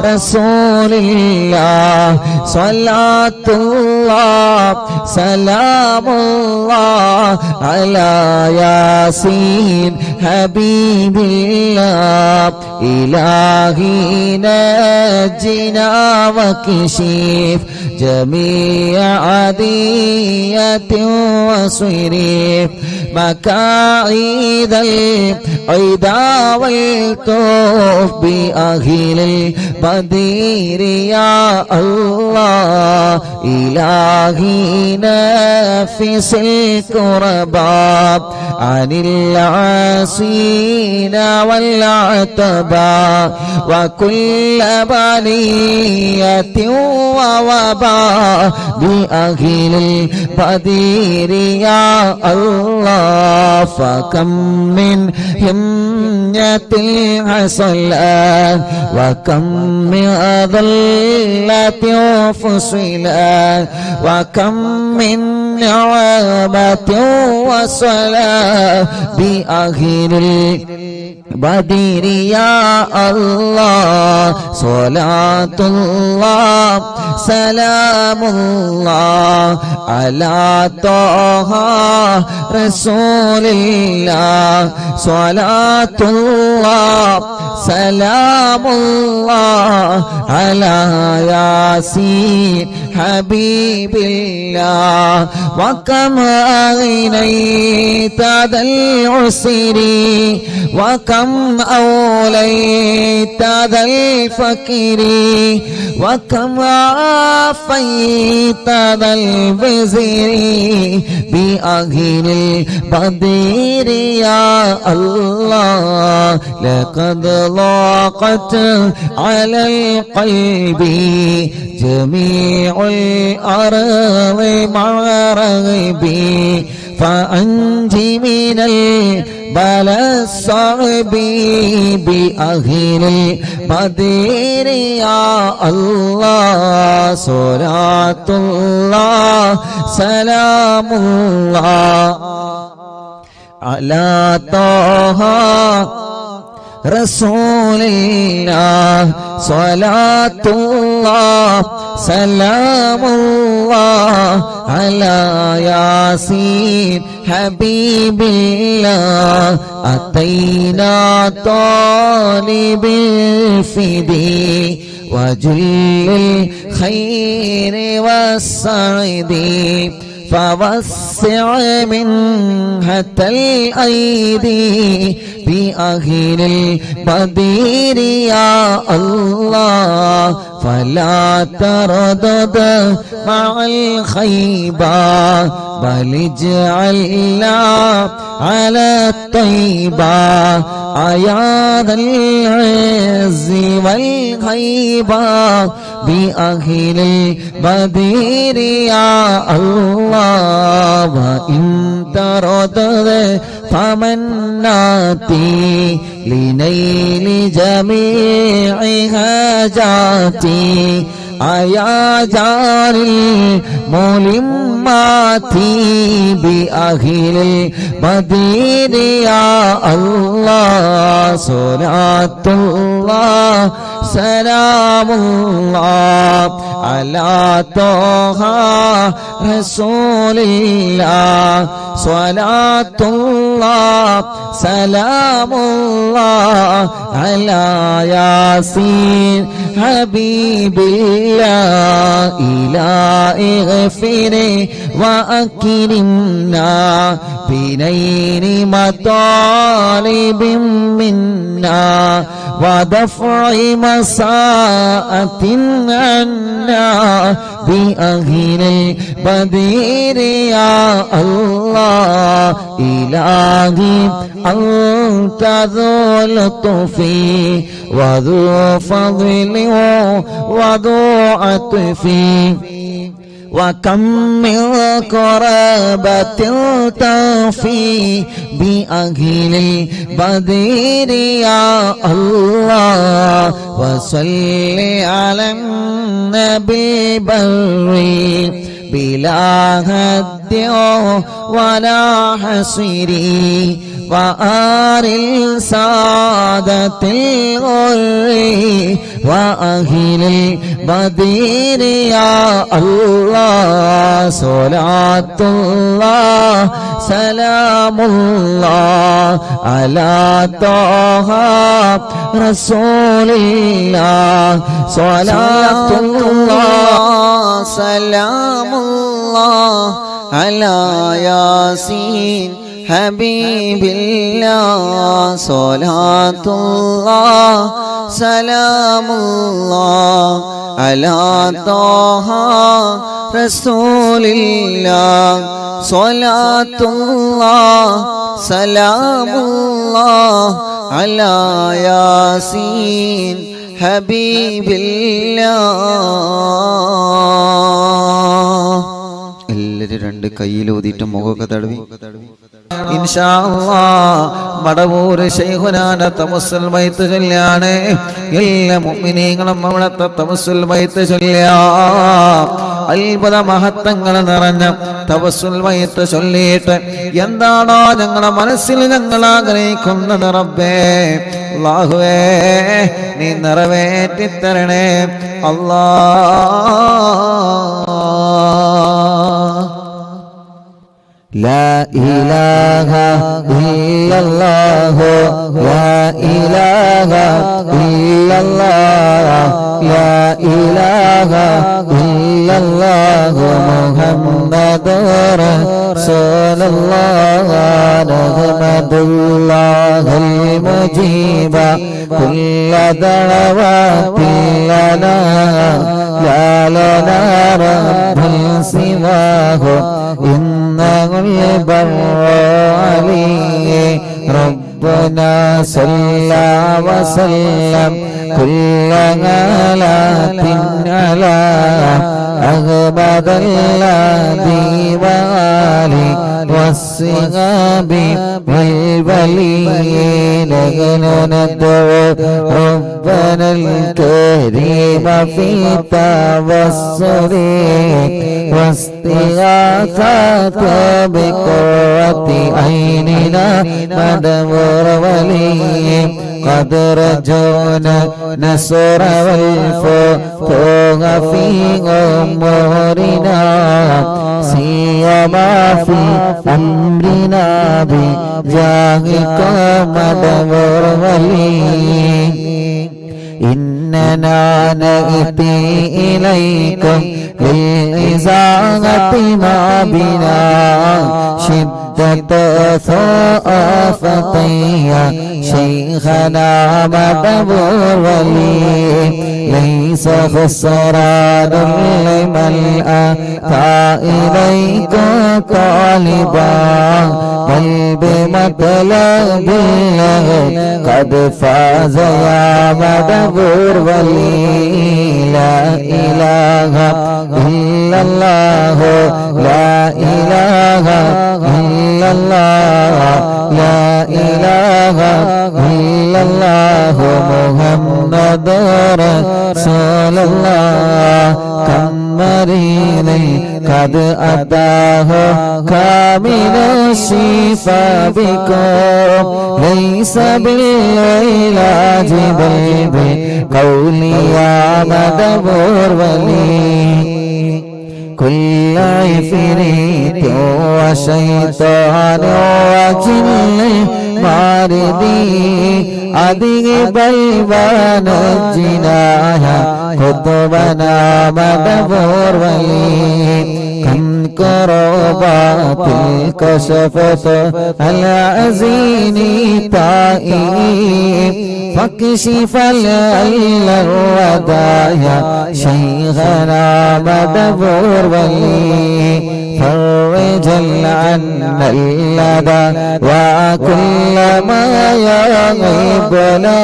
رسول الله صلاة الله سلام الله على ياسين حبيب الله إلهي نجنا وكشف جميع عادية وصريف مكايد العدا والطوف بأهل البدير يا الله إلهي نفس الكرباء عن العاصين والعتباء وكل بلية ووباء بأهل البدير يا الله فكم من همية حصلت وكم من ضلة فصلت وكم من نعمة وصلاة بأهل البدير يا الله صلاة الله سلام الله على طه رسول الله صلاة الله سلام الله على ياسين حبيب الله وكم أغنيت ذا العسر وكم أوليت ذا الفقر وكم عافيت ذا البزر بأهل البدير يا الله لقد ضاقت على القلب جميع الأرض مع رغبي فأنجي من البلاء الصعب بأهل البدير يا الله صلاة الله سلام الله على طه رسول الله صلاة الله سلام الله على ياسين حبيب الله أتينا طالب الفدي وجل الخير والسعد فوسع منحة الأيدي بأهل البدير يا الله فلا تردد مع الخيبة بل اجعلنا على الطيبة يا ذا العز والهيبة بأهل البدير يا الله وإن تردد فمناتي لنيل جميع حاجاتي يا جار الملمات بأهل البدير يا الله صلاة الله سلام الله على طه رسول الله صلاة الله سلام الله على ياسين حبيب الله إلهي اغفري وأكرمنا بنيل مطالب منا ودفع مساءة عنا بأهل البدير يا الله إلهي أنت ذو لطف وذو فضل وذو عطف وكم من قرابة تفي بأهل البدير يا الله وصل على النبي بري بلا هد ولا حصر وآل السادة الغر وأهل البدير يا الله صلاة الله سلام الله على طه رسول الله صلاة الله سلام الله على ياسين حبيب الله صلاة الله سلام الله على طه رسول الله صلاة الله سلام الله على ياسين حبيب الله എല്ലാവരും രണ്ട് കയ്യിലൂതിയിട്ട് മുഖമൊക്കെ തടവി ഇൻഷാ അല്ലാഹ് മടവൂർ ശൈഖുനാന തവസ്സുൽ ബൈത്ത് ചൊല്ലാണ് എല്ലാ മുഅ്മിനീങ്ങളും അവിടുത്തെ തവസ്സുൽ ബൈത്ത് ചൊല്ലിയാം അത്ഭുത മഹത്വങ്ങൾ നിറഞ്ഞ തവസ്സുൽ ബൈത്ത് ചൊല്ലിയിട്ട് എന്താണോ ഞങ്ങളുടെ മനസ്സിൽ ഞങ്ങൾ ആഗ്രഹിക്കുന്നത് റബ്ബേ അല്ലാഹുവേ നീ നിറവേറ്റി തരണേ അല്ലാഹ് لا إله إلا الله لا إله إلا الله لا إله إلا الله محمد رسول الله نحمد الله المجيب كل دعوات لنا لا لنا رب سواه إنه البر عليه ربنا صلى وسلم كل غلات على أحمد الذي وآله والصحاب والولين ندعو ربنا الكريم في توسل واستغاثة بقرة عيننا مدبر ولي قد رجونا نصر والفتوح في أمورنا سيما في أمرنا بجاهك مدبر ولي إننا نأتي إليكم للإزاغة ما بنا شدة ثقافتي شيخنا مدبر ولي ليس خسران لمن أتى إليك طالبا بل بمطلب الله قد فاز يا مدبر ولي لا إله إلا الله لا إله إلا الله لا إله إلا الله محمد رسول الله كم مريض قد أتاه كامل الشفاء بكم ليس بالعلاج بل بقولي يا مدبر ولي كل عفريت وشيطان وجن ماردي أدي بلبان الجنايا قطبنا مدبر ولي كم كربات الكشفت العزين طائب فاكشف العل الودايا شيخنا مدبر ولي فرج عنا اللدى وكل ما يغيبنا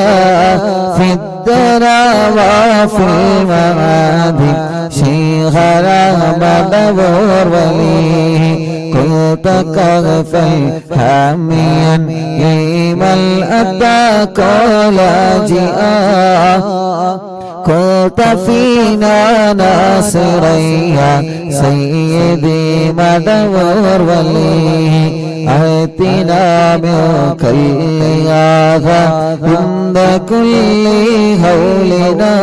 في الدنا وفي المعاد شيخنا مدبر ولي كنت كغفا حاميا لمن أدى كل جاء كنت فينا ناصريا سيدي مدبر ولي آتنا منك الإغاثة عند كل هولنا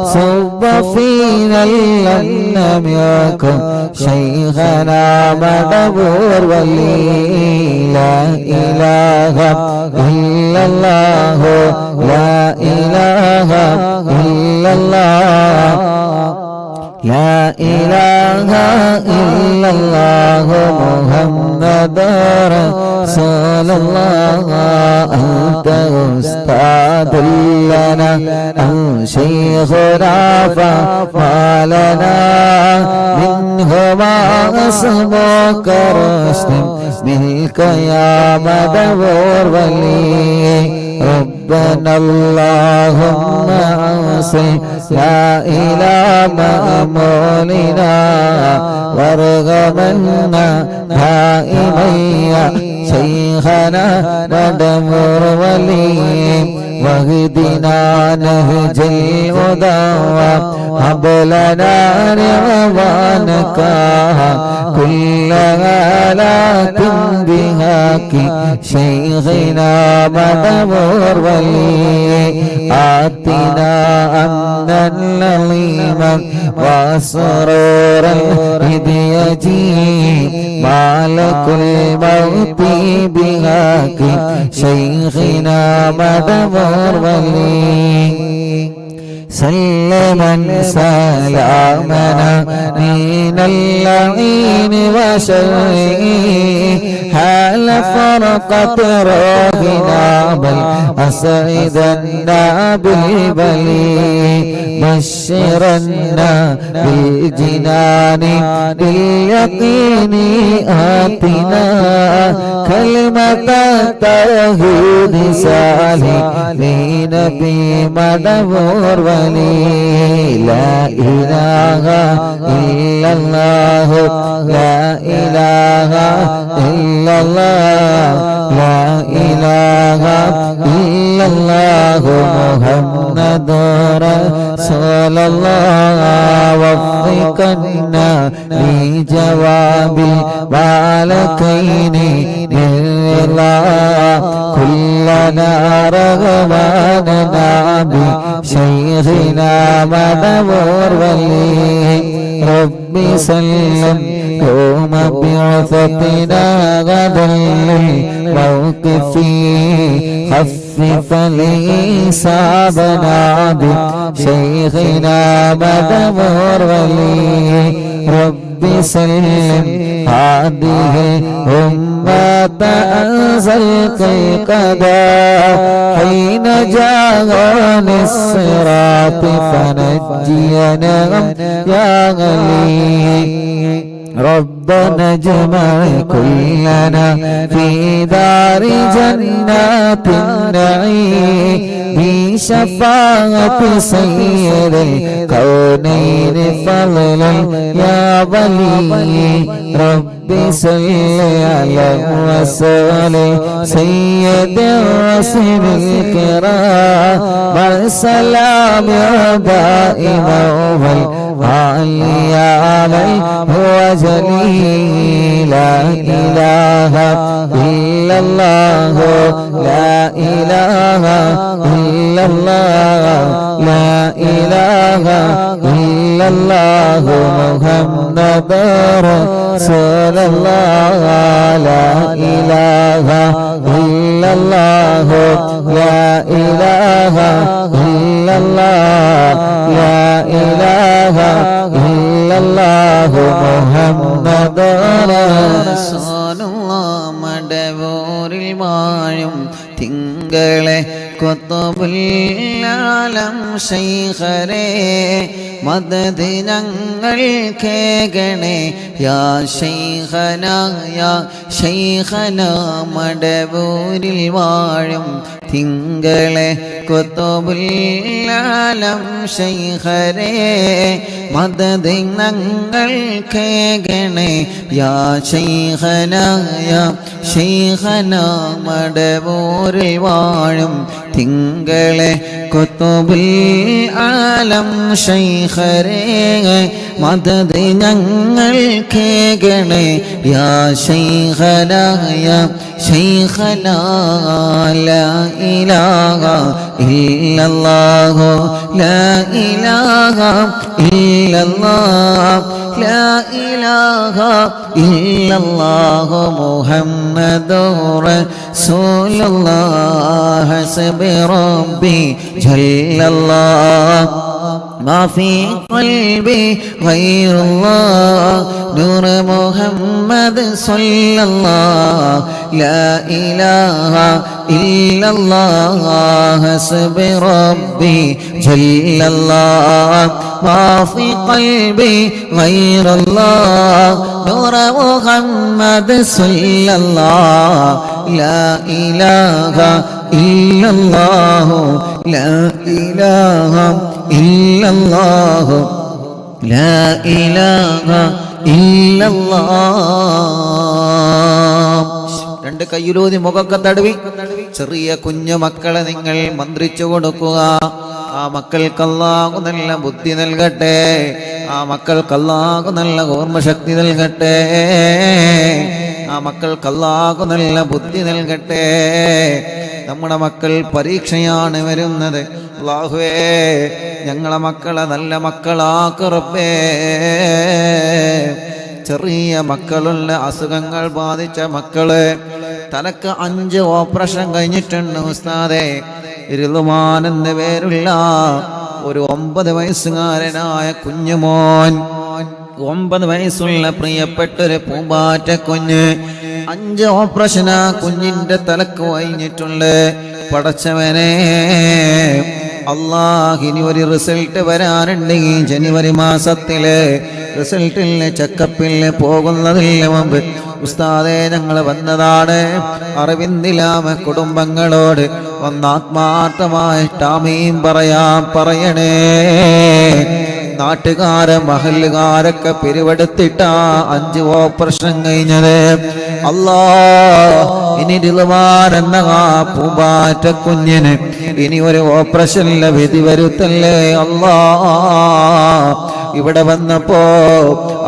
صب فينا لم يكن شيخنا مدبر ولي لا إله إلا الله لا إله إلا الله لا إله إلا الله محمد رسول الله أنت أستاذ لنا أو شيخنا فما لنا منهما اسمك رشد منك يا مدبر ولي ربنا اللهم أوصل لا إله مأمولنا وارغمنا دائميا شيخنا مدبر ولي واهدنا نهج الهدى هب لنا رضوانك كل آلات بهاك شيخنا مدبر ولي آتنا أمنا لظيما وسرورا إذ يجيء مالك മടവൂർ വലി سلمن سلامنا من اللعين وشره حال فرقة روحنا بل أسعدنا بالبلي بشرنا بالجنان باليقين آتنا كلمة التوحيد سالمين بمدبور لا إله إلا الله لا إله إلا الله لا إله إلا الله محمد رسول الله وفقنا لجواب البالكين لله كلنا رغباننا بشيخنا مدبور ولي ربي سلم يوم بعثتنا غدا للموقف خفف لإصابنا بشيخنا مدبور ولي ربي سلم هذه الأمة أنزل القضاء حين جاءني الصراط فنجينا يا غلي ربنا اجمع كلنا في دار جنات النعيم بشفاعة سيد الكونين فضلا يا ولي ربي صل على وسلم سيد الرسل الكرام والسلام دائما والعلي عليه هو جليل لا إله إلا الله لا إله إلا الله لا إله إلا الله محمد رسول الله لا إله إلا الله لا إله إلا الله لا إله إلا الله محمد رسول الله മടവൂരിൽ വാഴും തിങ്കളെ കുത്തുബുൽ-ആലം ശൈഖരേ മദദ് ഞങ്ങൾ കേകണേ യാ ശൈഖനാ യാ ശൈഖനാ മടവൂരിൽ വാഴും തിങ്കളെ കുത്തുബുൽ-ആലം ശൈഖരേ മദദ് ഞങ്ങൾ കേകണേ യാ ശൈഖനാ യാ ശൈഖനാ മടവൂരിൽ വാഴും തിങ്കളെ കുത്തുബുൽ-ആലം ശൈഖരേ മദദ് ഞങ്ങൾ കേകണേ യാ ശൈഖനാ യാ ശൈഖനാ ലാ ഇലാഹ ഇല്ലല്ലാഹു ലാ ഇലാഹ ഇല്ലല്ലാഹ് ലാ ഇലാഹ ഇല്ലല്ലാഹു മുഹമ്മദുർ റസൂലുള്ളാഹ് ഹസ്ബി റബ്ബി ജല്ലല്ലാഹ് ما في قلبي غير الله نور محمد صلى الله لا إله إلا الله حسبي ربي جل الله ما في قلبي غير الله نور محمد صلى الله لا إله إلا الله لا إله إلا الله لا إله إلا الله രണ്ട് കയ്യിലൂതി മുഖക്കെ തടവി ചെറിയ കുഞ്ഞു മക്കളെ നിങ്ങൾ മന്ത്രിച്ചു കൊടുക്കുക ആ മക്കൾക്ക് അല്ലാഹു നല്ല ബുദ്ധി നൽകട്ടെ ആ മക്കൾക്ക് അല്ലാഹു നല്ല ഓർമ്മശക്തി നൽകട്ടെ ആ മക്കൾക്ക് അല്ലാഹു നല്ല ബുദ്ധി നൽകട്ടെ നമ്മുടെ മക്കൾ പരീക്ഷയാണ് വരുന്നത് അല്ലാഹുവേ ഞങ്ങളെ മക്കളെ നല്ല മക്കളാക്ക് റബ്ബേ ചെറിയ മക്കളുള്ള അസുഖങ്ങൾ ബാധിച്ച മക്കള് തലക്ക് 5 ഓപ്പറേഷൻ കഴിഞ്ഞിട്ടുണ്ട് ഉസ്താദേ. റിളുവാൻ എന്ന പേരുള്ള ഒരു 9 വയസ്സുകാരനായ കുഞ്ഞുമോൻ, 9 വയസ്സുള്ള പ്രിയപ്പെട്ടൊരു പൂമ്പാറ്റ കുഞ്ഞ്, 5 ഓപ്പറേഷൻ ആ കുഞ്ഞിന്റെ തലക്ക് കഴിഞ്ഞിട്ടുണ്ട്. പടച്ചവനെ അല്ലാഹ്, ഇനി ഒരു റിസൾട്ട് വരാനുണ്ട് ഈ ജനുവരി മാസത്തില്. റിസൾട്ടില് ചെക്കപ്പില് പോകുന്നതിന് മുമ്പ് ഉസ്താദേ ഞങ്ങൾ വന്നതാണ്. അറിവിന്ദിലാമ കുടുംബങ്ങളോട് ഒന്നാത്മാർത്ഥമായിട്ട് ആമീൻ പറയണേ. നാട്ടുകാരെ മഹല്ലുകാരൊക്കെ പിരിവെടുത്തിട്ടാ 5 ഓപ്പറേഷൻ കഴിഞ്ഞത്. അല്ലാ, ഇനി റിളുവാൻ എന്ന ആ പൂമ്പാറ്റ കുഞ്ഞിന് ഇനി ഒരു ഓപ്പറേഷനിലെ വിധി വരുത്തല്ലേ അല്ലാ. ഇവിടെ വന്നപ്പോ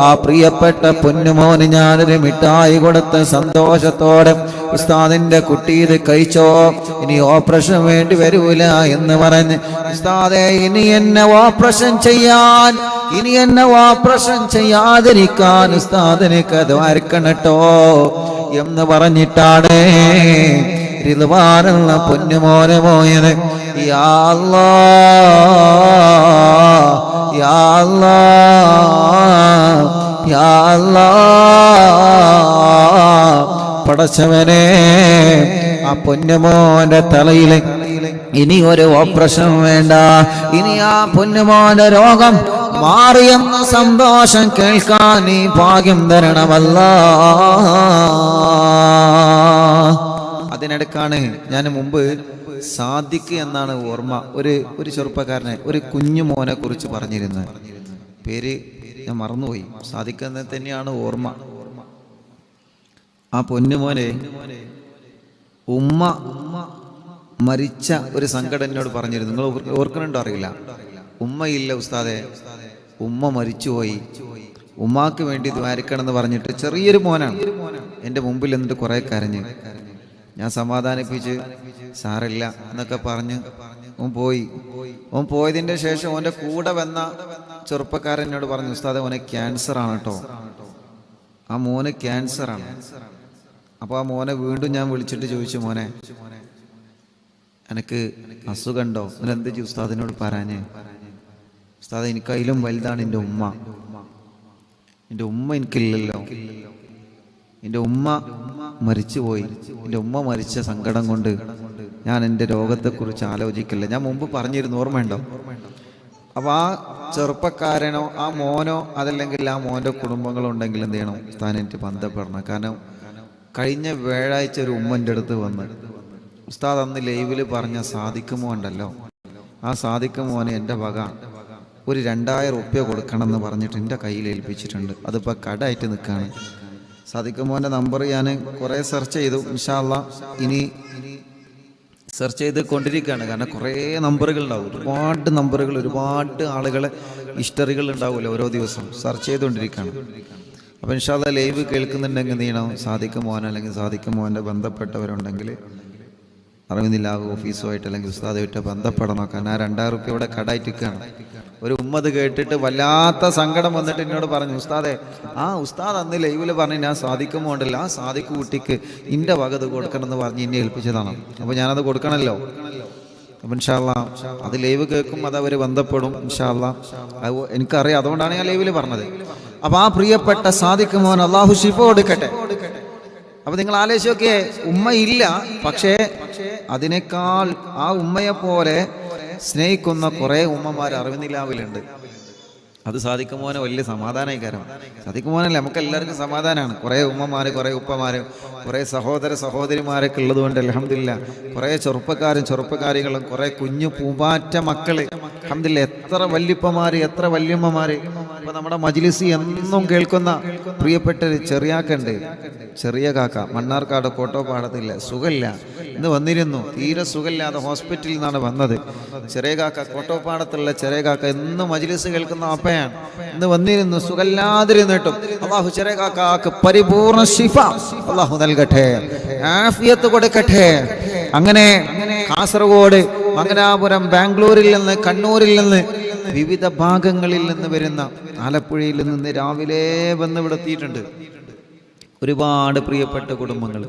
ആ പ്രിയപ്പെട്ട പൊന്നുമോന് ഞാനൊരു മിഠായി കൊടുത്ത് സന്തോഷത്തോടെ ഉസ്താദിന്റെ കുട്ടി ഇത് കഴിച്ചോ, ഇനി ഓപ്പറേഷൻ വേണ്ടി വരൂല എന്ന് പറഞ്ഞ്, ഉസ്താദേ ഇനി എന്നെ ഓപ്പറേഷൻ ചെയ്യാതിരിക്കാൻ ഉസ്താദിനേക്ക് ദ്വാരക്കണട്ടോ എന്ന് പറഞ്ഞിട്ടാണ് റിളുവാനുള്ള പൊന്നുമോനെ പോയത്. യാ അല്ലാഹ്, യാ അല്ലാഹ്, യാ അല്ലാഹ്. പടച്ചവനെ, ആ പൊന്നുമോന്റെ തലയിൽ ഇനി ഒരു ഓപ്പറേഷൻ വേണ്ട, ഇനി ആ പൊന്നുമോന്റെ രോഗം മാറിയെന്ന സന്തോഷം കേൾക്കാൻ നീ ഭാഗ്യം തരണമല്ലാ. അതിനിടക്കാണ് ഞാൻ മുമ്പ് സാദിഖ് എന്നാണ് ഓർമ്മ, ഒരു ചെറുപ്പക്കാരനെ, ഒരു കുഞ്ഞു മോനെ കുറിച്ച് പറഞ്ഞിരുന്നത്. പേര് ഞാൻ മറന്നുപോയി. സാദിഖ് എന്ന് തന്നെയാണ് ഓർമ്മ. ആ പൊന്നുമോനെ ഉമ്മ മരിച്ച ഒരു സങ്കടം എന്നോട് പറഞ്ഞിരുന്നു. നിങ്ങൾ ഓർക്കുന്നുണ്ടോ അറിയില്ല. ഉമ്മയില്ല ഉസ്താദെ, ഉമ്മ മരിച്ചുപോയി, ഉമ്മാക്ക് വേണ്ടി ദ്വാരക്കണമെന്ന് പറഞ്ഞിട്ട് ചെറിയൊരു മോനാണ് എൻ്റെ മുമ്പിൽ എന്നിട്ട് കുറെ കരഞ്ഞ്. ഞാൻ സമാധാനിപ്പിച്ച് സാറില്ല എന്നൊക്കെ പറഞ്ഞ് ഓൻ പോയതിൻ്റെ ശേഷം ഓൻ്റെ കൂടെ വന്ന ചെറുപ്പക്കാരൻ എന്നോട് പറഞ്ഞു, ഉസ്താദെ ഓനെ ക്യാൻസർ ആണ് കേട്ടോ, ആ മോന് ക്യാൻസറാണ്. അപ്പോൾ ആ മോനെ വീണ്ടും ഞാൻ വിളിച്ചിട്ട് ചോദിച്ചു, മോനെ എനിക്ക് അസുഖമുണ്ടോ, എന്ത് ഉസ്താദിനോട് പറയാഞ്ഞേ? ഉസ്താദ് എനിക്കതിലും വലുതാണ് എൻ്റെ ഉമ്മ. എൻ്റെ ഉമ്മ എനിക്കില്ലല്ലോ, എൻ്റെ ഉമ്മ മരിച്ചുപോയി. എൻ്റെ ഉമ്മ മരിച്ച സങ്കടം കൊണ്ട് ഞാൻ എൻ്റെ രോഗത്തെക്കുറിച്ച് ആലോചിക്കില്ല. ഞാൻ മുമ്പ് പറഞ്ഞിരുന്നു, ഓർമ്മയുണ്ടോ? അപ്പോൾ ആ ചെറുപ്പക്കാരനോ ആ മോനോ അതല്ലെങ്കിൽ ആ മോൻ്റെ കുടുംബങ്ങളുണ്ടെങ്കിൽ എന്ത് ചെയ്യണം, ഉസ്താദിനായിട്ട് ബന്ധപ്പെടണം. കാരണം കഴിഞ്ഞ വ്യാഴാഴ്ച ഒരു ഉമ്മൻ്റെ അടുത്ത് വന്ന് ഉസ്താദ് അന്ന് ലൈവിൽ പറഞ്ഞ സാദിഖ് മോൻ ഉണ്ടല്ലോ, ആ സാദിഖ് മോനെ എൻ്റെ വക ഒരു 2000 റുപ്യ കൊടുക്കണമെന്ന് പറഞ്ഞിട്ട് എൻ്റെ കയ്യിൽ ഏൽപ്പിച്ചിട്ടുണ്ട്. അതിപ്പോൾ കടായിട്ട് നിൽക്കുകയാണ്. സാദിഖ് മോൻ്റെ നമ്പർ ഞാൻ കുറേ സെർച്ച് ചെയ്തു. ഇൻഷാ അല്ലാഹ് ഇനി സെർച്ച് ചെയ്ത് കൊണ്ടിരിക്കുകയാണ്. കാരണം കുറേ നമ്പറുകൾ ഉണ്ടാവും, ഒരുപാട് നമ്പറുകൾ, ഒരുപാട് ആളുകളെ ഹിസ്റ്ററികൾ ഉണ്ടാവുമല്ലോ ഓരോ ദിവസം. സെർച്ച് ചെയ്തുകൊണ്ടിരിക്കുകയാണ്. അപ്പോൾ ഇൻഷാ അല്ലാഹ് ലൈവ് കേൾക്കുന്നുണ്ടെങ്കിൽ എന്ത് ചെയ്യണം, സാദിഖ് മോൻ അല്ലെങ്കിൽ സാദിഖ് മോൻ്റെ ബന്ധപ്പെട്ടവരുണ്ടെങ്കിൽ അറിവിന്ദില്ലാവ് ഓഫീസുമായിട്ട് അല്ലെങ്കിൽ ഉസ്താദുമായിട്ട് ബന്ധപ്പെടണം. കാരണം ആ 2000 റുപ്യ ഇവിടെ കടായിട്ടിരിക്കുകയാണ്. ഒരു ഉമ്മത് കേട്ടിട്ട് വല്ലാത്ത സങ്കടം വന്നിട്ട് എന്നോട് പറഞ്ഞു, ഉസ്താദെ ആ ഉസ്താദ് അന്ന് ലൈവിൽ പറഞ്ഞ് ഞാൻ സാധിക്കുമ്പോണ്ടല്ലോ, ആ സാദിഖ് കുട്ടിക്ക് ഇൻ്റെ വകത് കൊടുക്കണം എന്ന് പറഞ്ഞ് എന്നെ ഏൽപ്പിച്ചതാണ്. അപ്പോൾ ഞാനത് കൊടുക്കണമല്ലോ. അപ്പം ഇൻഷാ അല്ലാഹ് അത് ലൈവ് കേൾക്കും, അത് അവർ ബന്ധപ്പെടും ഇൻഷാ അല്ലാഹ്. അത് എനിക്കറിയാം, അതുകൊണ്ടാണ് ഞാൻ ലൈവിൽ പറഞ്ഞത്. അപ്പോൾ ആ പ്രിയപ്പെട്ട സാദിഖ് മോൻ അള്ളാഹു ശിഫ കൊടുക്കട്ടെ. അപ്പൊ നിങ്ങൾ ആലോചിച്ച് നോക്കിയേ, ഉമ്മയില്ല, പക്ഷേ അതിനേക്കാൾ ആ ഉമ്മയെ പോലെ സ്നേഹിക്കുന്ന കുറെ ഉമ്മമാർ അറിവിന്ദിലാവിലുണ്ട്. അത് സാദിഖ് മോനെ വലിയ സമാധാനമായി. കാരണം സാദിഖ് മോനല്ലേ നമുക്ക് എല്ലാവർക്കും സമാധാനമാണ്. കുറേ ഉമ്മമാര്, കുറേ ഉപ്പമാര്, കുറേ സഹോദര സഹോദരിമാരൊക്കെ ഉള്ളത് കൊണ്ട് അൽഹംദുലില്ലാഹ് കുറേ ചെറുപ്പക്കാരും ചെറുപ്പക്കാരികളും കുറേ കുഞ്ഞു പൂമ്പാറ്റ മക്കള് അൽഹംദുലില്ലാഹ്, എത്ര വല്യപ്പമാര്, എത്ര വല്യമ്മമാര്. ഇപ്പൊ നമ്മുടെ മജ്ലിസ് എന്നും കേൾക്കുന്ന പ്രിയപ്പെട്ടൊരു ചെറിയാക്കുണ്ട്, ചെറിയ കാക്ക, മണ്ണാർക്കാട് കോട്ടോപ്പാടത്തില്ല, സുഖമില്ല, ഇന്ന് വന്നിരുന്നു, തീരെ സുഖമില്ലാതെ ഹോസ്പിറ്റലിൽ നിന്നാണ് വന്നത്. ചെറിയ കാക്ക, കോട്ടോപ്പാടത്തുള്ള ചെറിയ കാക്ക എന്നും മജ്ലിസ് കേൾക്കുന്ന അപ്പയാണ്, ഇന്ന് വന്നിരുന്നു, സുഖമില്ലാതിരുന്നിട്ടും അള്ളാഹു ചെറിയ കാക്കാക്ക് പരിപൂർണ ശിഫ അള്ളാഹു നൽകട്ടെ, ആഫിയത്ത് കൊടുക്കട്ടെ. അങ്ങനെ കാസർഗോഡ്, മംഗലാപുരം, ബാംഗ്ലൂരിൽ നിന്ന്, കണ്ണൂരിൽ നിന്ന്, വിവിധ ഭാഗങ്ങളിൽ നിന്ന് വരുന്ന, ആലപ്പുഴയിൽ നിന്ന് രാവിലെ വന്ന് ഇവിടെ എത്തിയിട്ടുണ്ട്. ഒരുപാട് പ്രിയപ്പെട്ട കുടുംബങ്ങൾ.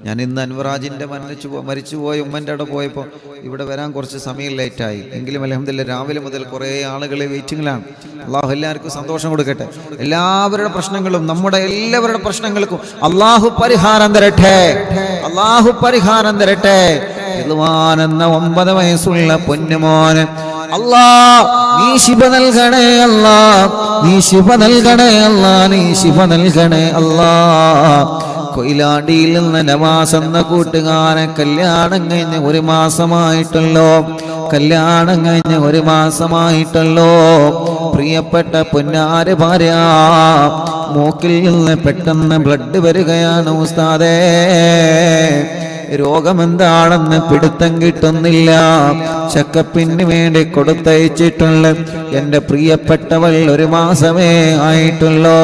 ഞാൻ ഇന്ന് അൻവറാജിൻ്റെ മരിച്ചുപോയ ഉമ്മൻ്റെ അവിടെ പോയപ്പോൾ ഇവിടെ വരാൻ കുറച്ച് സമയം ലേറ്റായി. എങ്കിലും അൽഹംദുലില്ലാഹ് രാവിലെ മുതൽ കുറേ ആളുകൾ വെയിറ്റിങ്ങിലാണ്. അള്ളാഹു എല്ലാവർക്കും സന്തോഷം കൊടുക്കട്ടെ. എല്ലാവരുടെ പ്രശ്നങ്ങളും, നമ്മുടെ എല്ലാവരുടെ പ്രശ്നങ്ങൾക്കും അള്ളാഹു പരിഹാരം തരട്ടെ. അള്ളാഹു പരിഹാരം തരട്ടെ. റിദ്വാൻ എന്ന 9 വയസ്സുള്ള പൊന്നുമോന് അല്ലാ നീ ശിഫ നൽകണേ അല്ലാ, നീ ശിഫ നൽകണേ അല്ലാ, നീ ശിഫ നൽകണേ അല്ലാ. കൊയിലാണ്ടിയിൽ നിന്ന് നവാസ് എന്ന കൂട്ടുകാരൻ കല്യാണം കഴിഞ്ഞ് 1 മാസമായിട്ടുള്ളോ, കല്യാണം കഴിഞ്ഞ് 1 മാസമായിട്ടുള്ളോ. പ്രിയപ്പെട്ട പൊന്നാര ഭാര്യ മൂക്കിൽ നിന്ന് പെട്ടെന്ന് ബ്ലഡ് വരികയാണ് ഉസ്താദേ. രോഗമെന്താണെന്ന് പിടുത്തം കിട്ടുന്നില്ല. ചെക്കപ്പിന് വേണ്ടി കൊടുത്തയച്ചിട്ടുള്ള എൻ്റെ പ്രിയപ്പെട്ടവൾ 1 മാസമേ ആയിട്ടുള്ളൂ.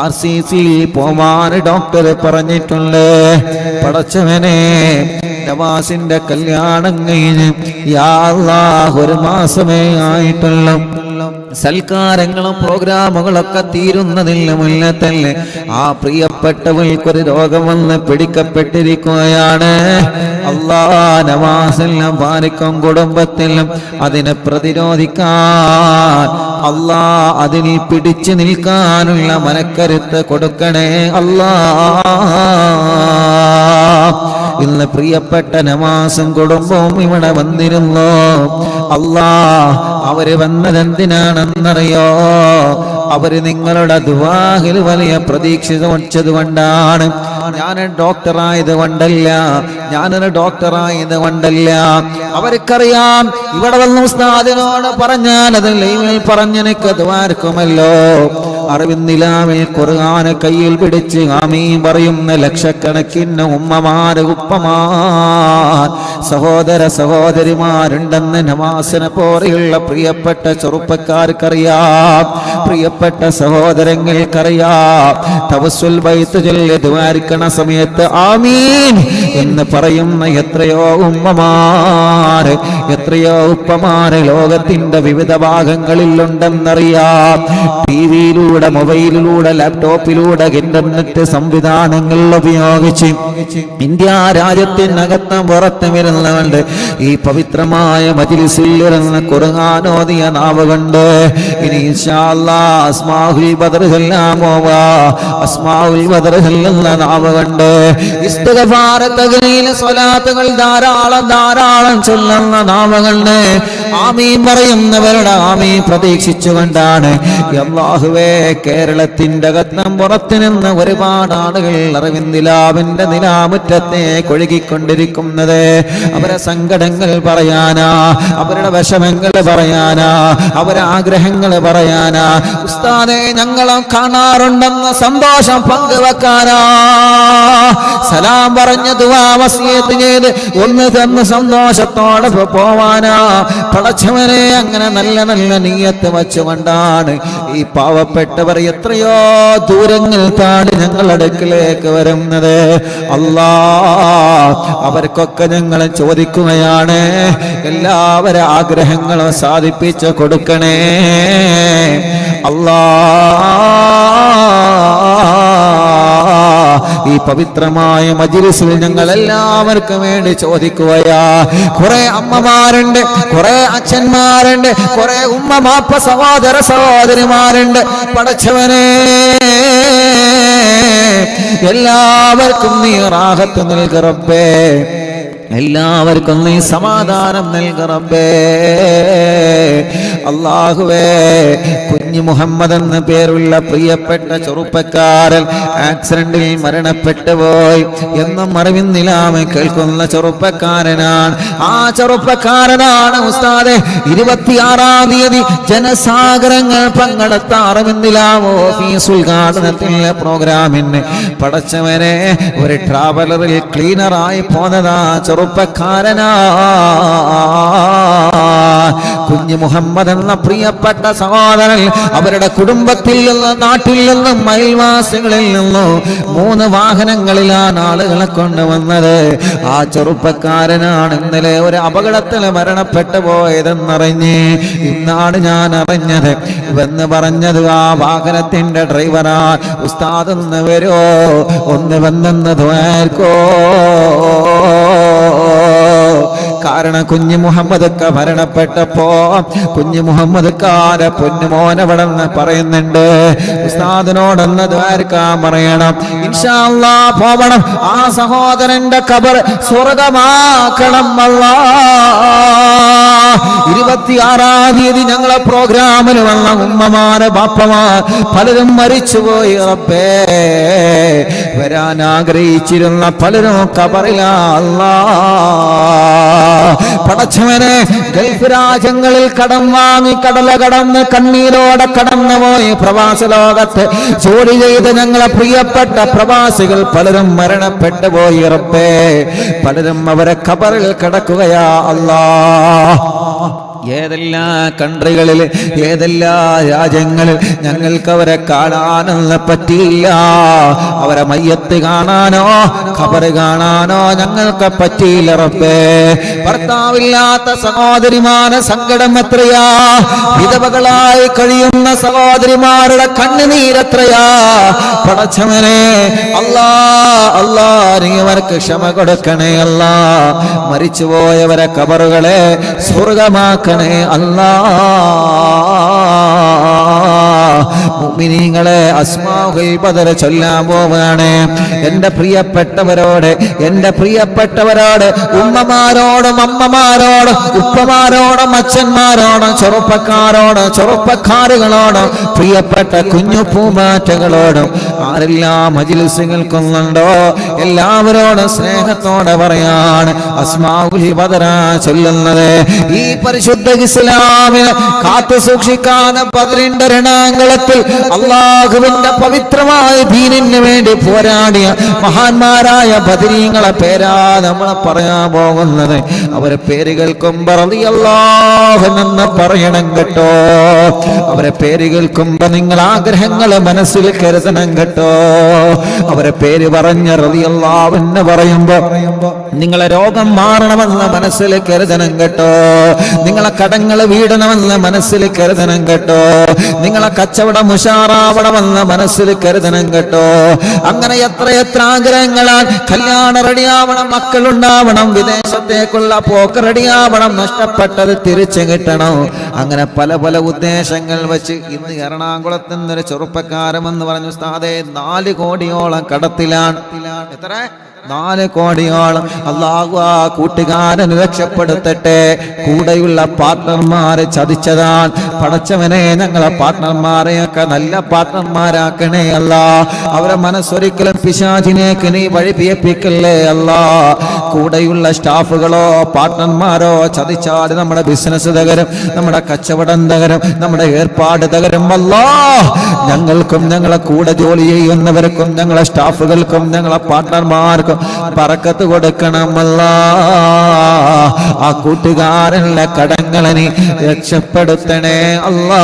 RCC പോവാൻ ഡോക്ടർ പറഞ്ഞിട്ടുണ്ട്. പടച്ചവനെ നവാസിന്റെ കല്യാണം കഴിഞ്ഞ് യാ അല്ലാഹ് 1 മാസമേ ആയിട്ടുള്ളൂ. സൽക്കാരങ്ങളും പ്രോഗ്രാമുകളൊക്കെ തീരുന്നതിന് മുന്നേ തന്നെ ആ പ്രിയപ്പെട്ടവൾക്കൊരു രോഗം വന്ന് പിടിക്കപ്പെട്ടിരിക്കുകയാണ്. അല്ലാ നവാസെല്ലാം ഭാര്യക്കും കുടുംബത്തിലും അതിനെ പ്രതിരോധിക്കാൻ അല്ലാ അതിൽ പിടിച്ചു നിൽക്കാനുള്ള മനക്കരുത്ത് കൊടുക്കണേ അല്ലാ. ഇന്ന് പ്രിയപ്പെട്ട നവാസും കുടുംബവും ഇവിടെ വന്നിരുന്നു. അല്ലാ അവര് വന്നതെന്തിനാണെന്നറിയോ? അവര് നിങ്ങളുടെ ദുആയിൽ വലിയ പ്രതീക്ഷ വച്ചത് കൊണ്ടാണ്. ഞാനൊരു ഡോക്ടറായത് കൊണ്ടല്ല, ഞാനൊരു ഡോക്ടറായത് കൊണ്ടല്ല. അവർക്കറിയാം ഇവിടെ വന്ന ഉസ്താദിനോട് പറഞ്ഞാൽ അത് ലൈവിൽ പറഞ്ഞെനിക്ക് ദ്വാരക്കുമല്ലോ. അറിവിന്നിലാവിൽ ഖുർആൻ കയ്യിൽ പിടിച്ച് ആമീൻ പറയുന്ന ലക്ഷക്കണക്കിന് ഉമ്മമാര് ഉപ്പമാർ സഹോദര സഹോദരിമാരുണ്ടെന്ന് നവാസിനെ പോലെയുള്ള പ്രിയപ്പെട്ട ചെറുപ്പക്കാർക്കറിയാം, പ്രിയപ്പെട്ട സഹോദരങ്ങൾക്കറിയാം. തവസ്സുൽ ബൈത്ത് ചൊല്ലി ദ്വാരിക്കണ സമയത്ത് ആമീൻ എന്ന് പറയുന്ന എത്രയോ ഉമ്മമാര്, എത്രയോ ഉപ്പമാര് ലോകത്തിന്റെ വിവിധ ഭാഗങ്ങളിലുണ്ടെന്നറിയാം. ടിവിയിലൂടെ, മൊബൈലിലൂടെ, ലാപ്ടോപ്പിലൂടെ, ഇന്റർനെറ്റ് സംവിധാനങ്ങൾ ഉപയോഗിച്ച് ഇന്ത്യ രാജ്യത്തിനകത്തും പുറത്തും വരുന്നവണ്ട് ഈ പവിത്രമായ മജ്ലിസിൽ ഇരുന്ന് ഖുർആൻ ഓതിയ നാവ് കൊണ്ട് ഇനി ഇൻഷാ അല്ലാഹ് അസ്മാഉൽ ബദർ ചൊല്ലാമോ? അസ്മാഉൽ ബദർ ചൊല്ലുന്ന നാവ് കൊണ്ട് ഇസ്തിഗ്ഫാർ, തഗ്ലീൽ, സ്വലാത്തുകൾ ധാരാളം ധാരാളം ചൊല്ലുന്ന നാവ് കൊണ്ട് ആമീൻ പറയുന്നവരുടെ ആമീൻ പ്രതീക്ഷിച്ചുകൊണ്ടാണ് അല്ലാഹുവേ കേരളത്തിന്റെ അകത്തും പുറത്തു നിന്ന് ഒരുപാട് ആളുകൾ അറിവിന്ദിലാവിന്റെ നിലാമുറ്റത്തെ കൊഴുകിക്കൊണ്ടിരിക്കുന്നത്. അവരെ സങ്കടങ്ങൾ പറയാനാ, അവരുടെ വിഷമങ്ങൾ പറയാനാ, അവരെ ആഗ്രഹങ്ങൾ പറയാനാ. ഉസ്താദേ ഞങ്ങളും കാണാറുണ്ടെന്ന സന്തോഷം പങ്കുവെക്കാനാ. സലാം പറഞ്ഞ് ദുആ വസിയത്ത് ചെയ്ത് ഒന്ന് തന്ന് സന്തോഷത്തോടെ പോവാനാ. പടച്ചവനെ അങ്ങനെ നല്ല നല്ല നിയ്യത്ത് വച്ചുകൊണ്ടാണ് ഈ പാവപ്പെട്ടവർ എത്രയോ ദൂരങ്ങൾ താണ്ടി ഞങ്ങളുടെ അടുക്കിലേക്ക് വരുന്നത്. അല്ലാ അവർക്കൊക്കെ ഞങ്ങൾ ചോദിക്കുകയാണ്, എല്ലാവരുടെ ആഗ്രഹങ്ങളും സാധിപ്പിച്ച് കൊടുക്കണേ അല്ലാ. ഈ പവിത്രമായ മജ്ലിസിൽ ഞങ്ങൾ എല്ലാവർക്കും വേണ്ടി ചോദിക്കുകയാ. കുറെ അമ്മമാരുണ്ട്, കുറെ അച്ഛന്മാരുണ്ട്, കുറെ ഉമ്മ മാപ്പ സഹോദര സഹോദരിമാരുണ്ട്. പടച്ചവനെ എല്ലാവർക്കും നീ റാഹത്ത് നൽക റബ്ബേ, എല്ലാവർക്കും നീ സമാധാനം നൽക റബ്ബേ. അല്ലാഹുവേ കുഞ്ഞു മുഹമ്മദ് എന്ന പേരുള്ള പ്രിയപ്പെട്ട ചെറുപ്പക്കാരൻ ആക്സിഡന്റിൽ മരണപ്പെട്ടു പോയി എന്നും അറിവിന്നിലാമെ കേൾക്കുന്ന ചെറുപ്പക്കാരനാണ്. ആ ചെറുപ്പക്കാരനാണ് ഉസ്താദെ 26-ാം തീയതി ജനസാഗരങ്ങൾ പങ്കെടുത്ത അറിവിന്നിലാമോ ഓഫീസ് ഉദ്ഘാടനത്തിലെ പ്രോഗ്രാമിന് പടച്ചവനെ ഒരു ട്രാവലറിൽ ക്ലീനറായി പോന്നതാ ചെറുപ്പക്കാരനാ. കുഞ്ഞു മുഹമ്മദ് എന്ന പ്രിയപ്പെട്ട സഹോദരൻ അവരുടെ കുടുംബത്തിൽ നിന്ന് നാട്ടിൽ നിന്നും അയൽവാസികളിൽ നിന്നും 3 വാഹനങ്ങളിലാണ് ആളുകളെ കൊണ്ടുവന്നത്. ആ ചെറുപ്പക്കാരനാണ് ഇന്നലെ ഒരു അപകടത്തിൽ മരണപ്പെട്ടു പോയതെന്നറിഞ്ഞ് ഇന്നാണ് ഞാൻ അറിഞ്ഞത് എന്ന് പറഞ്ഞത്. ആ വാഹനത്തിന്റെ ഡ്രൈവറാ. ഉസ്താദ് ഒന്ന് വരുമോ, ഒന്ന് വന്നെന്ന് ദ്വാർക്കോ. കാരണം കുഞ്ഞു മുഹമ്മദ് മരണപ്പെട്ടപ്പോ കുഞ്ഞു മുഹമ്മദ് പൊന്നുമോനവിടെന്ന് പറയുന്നുണ്ട്. ഉസ്താദിനോടൊന്ന് ദ്വാരക്കാൻ പറയണം, ഇൻഷാ അല്ലാഹ് പോവണം. ആ സഹോദരന്റെ ഖബർ സ്വർഗമാക്കണം അല്ലാഹ്. 26-ാം തീയതി ഞങ്ങളെ പ്രോഗ്രാമിൽ വന്ന ഉമ്മമാരെ ബാപ്പമാർ പലരും മരിച്ചുപോയി. റബ്ബേ, വരാൻ ആഗ്രഹിച്ചിരുന്ന പലരും ഖബറിലാ അല്ലാഹ്. പടച്ചവനെ, ഗൾഫ് രാജ്യങ്ങളിൽ കടം വാങ്ങി കടല കടന്ന് കണ്ണീരോടെ കടന്നുപോയി പ്രവാസ ലോകത്ത് ജോലി ചെയ്ത് ഞങ്ങളെ പ്രിയപ്പെട്ട പ്രവാസികൾ പലരും മരണപ്പെട്ടു പോയി. റബ്ബേ, പലരും അവരെ ഖബറിൽ കിടക്കുകയാ അല്ലാഹ്. ഏതെല്ലാം കൺട്രികളിൽ ഏതെല്ലാം രാജ്യങ്ങളിൽ ഞങ്ങൾക്ക് അവരെ കാണാനൊന്നും പറ്റിയില്ല. അവരെ മയ്യത്ത് കാണാനോ ഖബറ് കാണാനോ ഞങ്ങൾക്ക് പറ്റിയില്ല. റബ്ബേ, ഭർത്താവില്ലാത്ത സഹോദരിമാരുടെ സങ്കടം എത്രയാ, വിധവകളായി കഴിയുന്ന സഹോദരിമാരുടെ കണ്ണുനീരെത്രയാ. പടച്ചവനെ, അല്ലാ അല്ലാ, നീ അവർക്ക് ക്ഷമ കൊടുക്കണേ അല്ലാ. മരിച്ചുപോയവരെ ഖബറുകളെ സ്വർഗമാക്ക അല്ലാഹ്. മുഅ്മിനീങ്ങളെ, അസ്മാഉൽ ബദർ ചൊല്ലാൻ പോവാണ്. എൻ്റെ പ്രിയപ്പെട്ടവരോട് ഉമ്മമാരോടും അമ്മമാരോടും ഉപ്പമാരോടും അച്ഛന്മാരോടും ചെറുപ്പക്കാരുകളോടും പ്രിയപ്പെട്ട കുഞ്ഞു പൂമാറ്റകളോടും ആരെല്ലാം മജ്‌ലിസ് കേൾക്കുന്നുണ്ടോ എല്ലാവരോടും സ്നേഹത്തോടെ പറയാണ് അസ്മാഉൽ ബദർ ചൊല്ലുന്നത്. ഈ പരിശുദ്ധ ഇസ്ലാമിനെ കാത്തു സൂക്ഷിക്കാൻ ബദറിന്റെ രണാങ്കളത്തിൽ അല്ലാഹുവിന്റെ പവിത്രമായ ദീനിന് വേണ്ടി പോരാടിയ മഹാന്മാരായ ബദരീങ്ങളെ പേരാ നമ്മൾ പറയാൻ പോകുന്നത്. അവരെ പേര് കേൾക്കുമ്പോൾ റളിയല്ലാഹു എന്ന് പറയണം കേട്ടോ. അവരെ പേര് കേൾക്കുമ്പോൾ നിങ്ങൾ ആഗ്രഹങ്ങൾ മനസ്സിൽ കരുതണം കേട്ടോ. അവരെ പേര് പറഞ്ഞ റളിയല്ലാഹു എന്ന് പറയുമ്പോൾ നിങ്ങളെ രോഗം മാറണമെന്ന് മനസ്സിൽ കരുതണം കേട്ടോ. നിങ്ങളെ കടങ്ങൾ വീടണമെന്ന് മനസ്സിൽ കരുതണം കേട്ടോ. നിങ്ങളെ കച്ചവടം ഉഷാറാവണമെന്ന് മനസ്സിൽ കരുതണം കേട്ടോ. അങ്ങനെ എത്ര ആഗ്രഹങ്ങളാൽ കല്യാണം റെഡിയാവണം, മക്കളുണ്ടാവണം, വിദേശത്തേക്കുള്ള പോക്ക് റെഡിയാവണം, നഷ്ടപ്പെട്ടത് തിരിച്ചു കിട്ടണം. അങ്ങനെ പല ഉദ്ദേശങ്ങൾ വെച്ച് ഇന്ന് എറണാകുളത്ത് നിന്നൊരു ചെറുപ്പക്കാരമെന്ന് പറഞ്ഞു ഉസ്താദേ 4 കോടിയോളം കടത്തിലാണ്. എത്ര? 4 കോടിയോളം. അല്ലാഹു ആ കൂട്ടുകാരൻ രക്ഷപ്പെടുത്തട്ടെ. കൂടെയുള്ള പാർട്ട്ണർമാരെ ചതിച്ചതാണ്. പടച്ചവനെ, ഞങ്ങളെ പാർട്ട്ണർമാരെയൊക്കെ നല്ല പാർട്ട്ണർമാരാക്കണേ അല്ലാ. അവരെ മനസ്സൊരിക്കലും പിശാചിനേക്ക് നീ വഴിപിയപ്പിക്കല്ലേ അല്ലാ. കൂടെയുള്ള സ്റ്റാഫുകളോ പാർട്ട്ണർമാരോ ചതിച്ചാൽ നമ്മുടെ ബിസിനസ് തകരും, നമ്മുടെ കച്ചവടം തകരും, നമ്മുടെ ഏർപ്പാട് തകരും അല്ലാ. ഞങ്ങൾക്കും ഞങ്ങളെ കൂടെ ജോലി ചെയ്യുന്നവർക്കും ഞങ്ങളെ സ്റ്റാഫുകൾക്കും ഞങ്ങളെ പാർട്ട്ണർമാർക്കും ബറക്കത്ത് കൊടുക്കണമല്ല. ആ കൂട്ടുകാരനുള്ള കടങ്ങളെ നീ രക്ഷപ്പെടുത്തണേ അല്ലാ.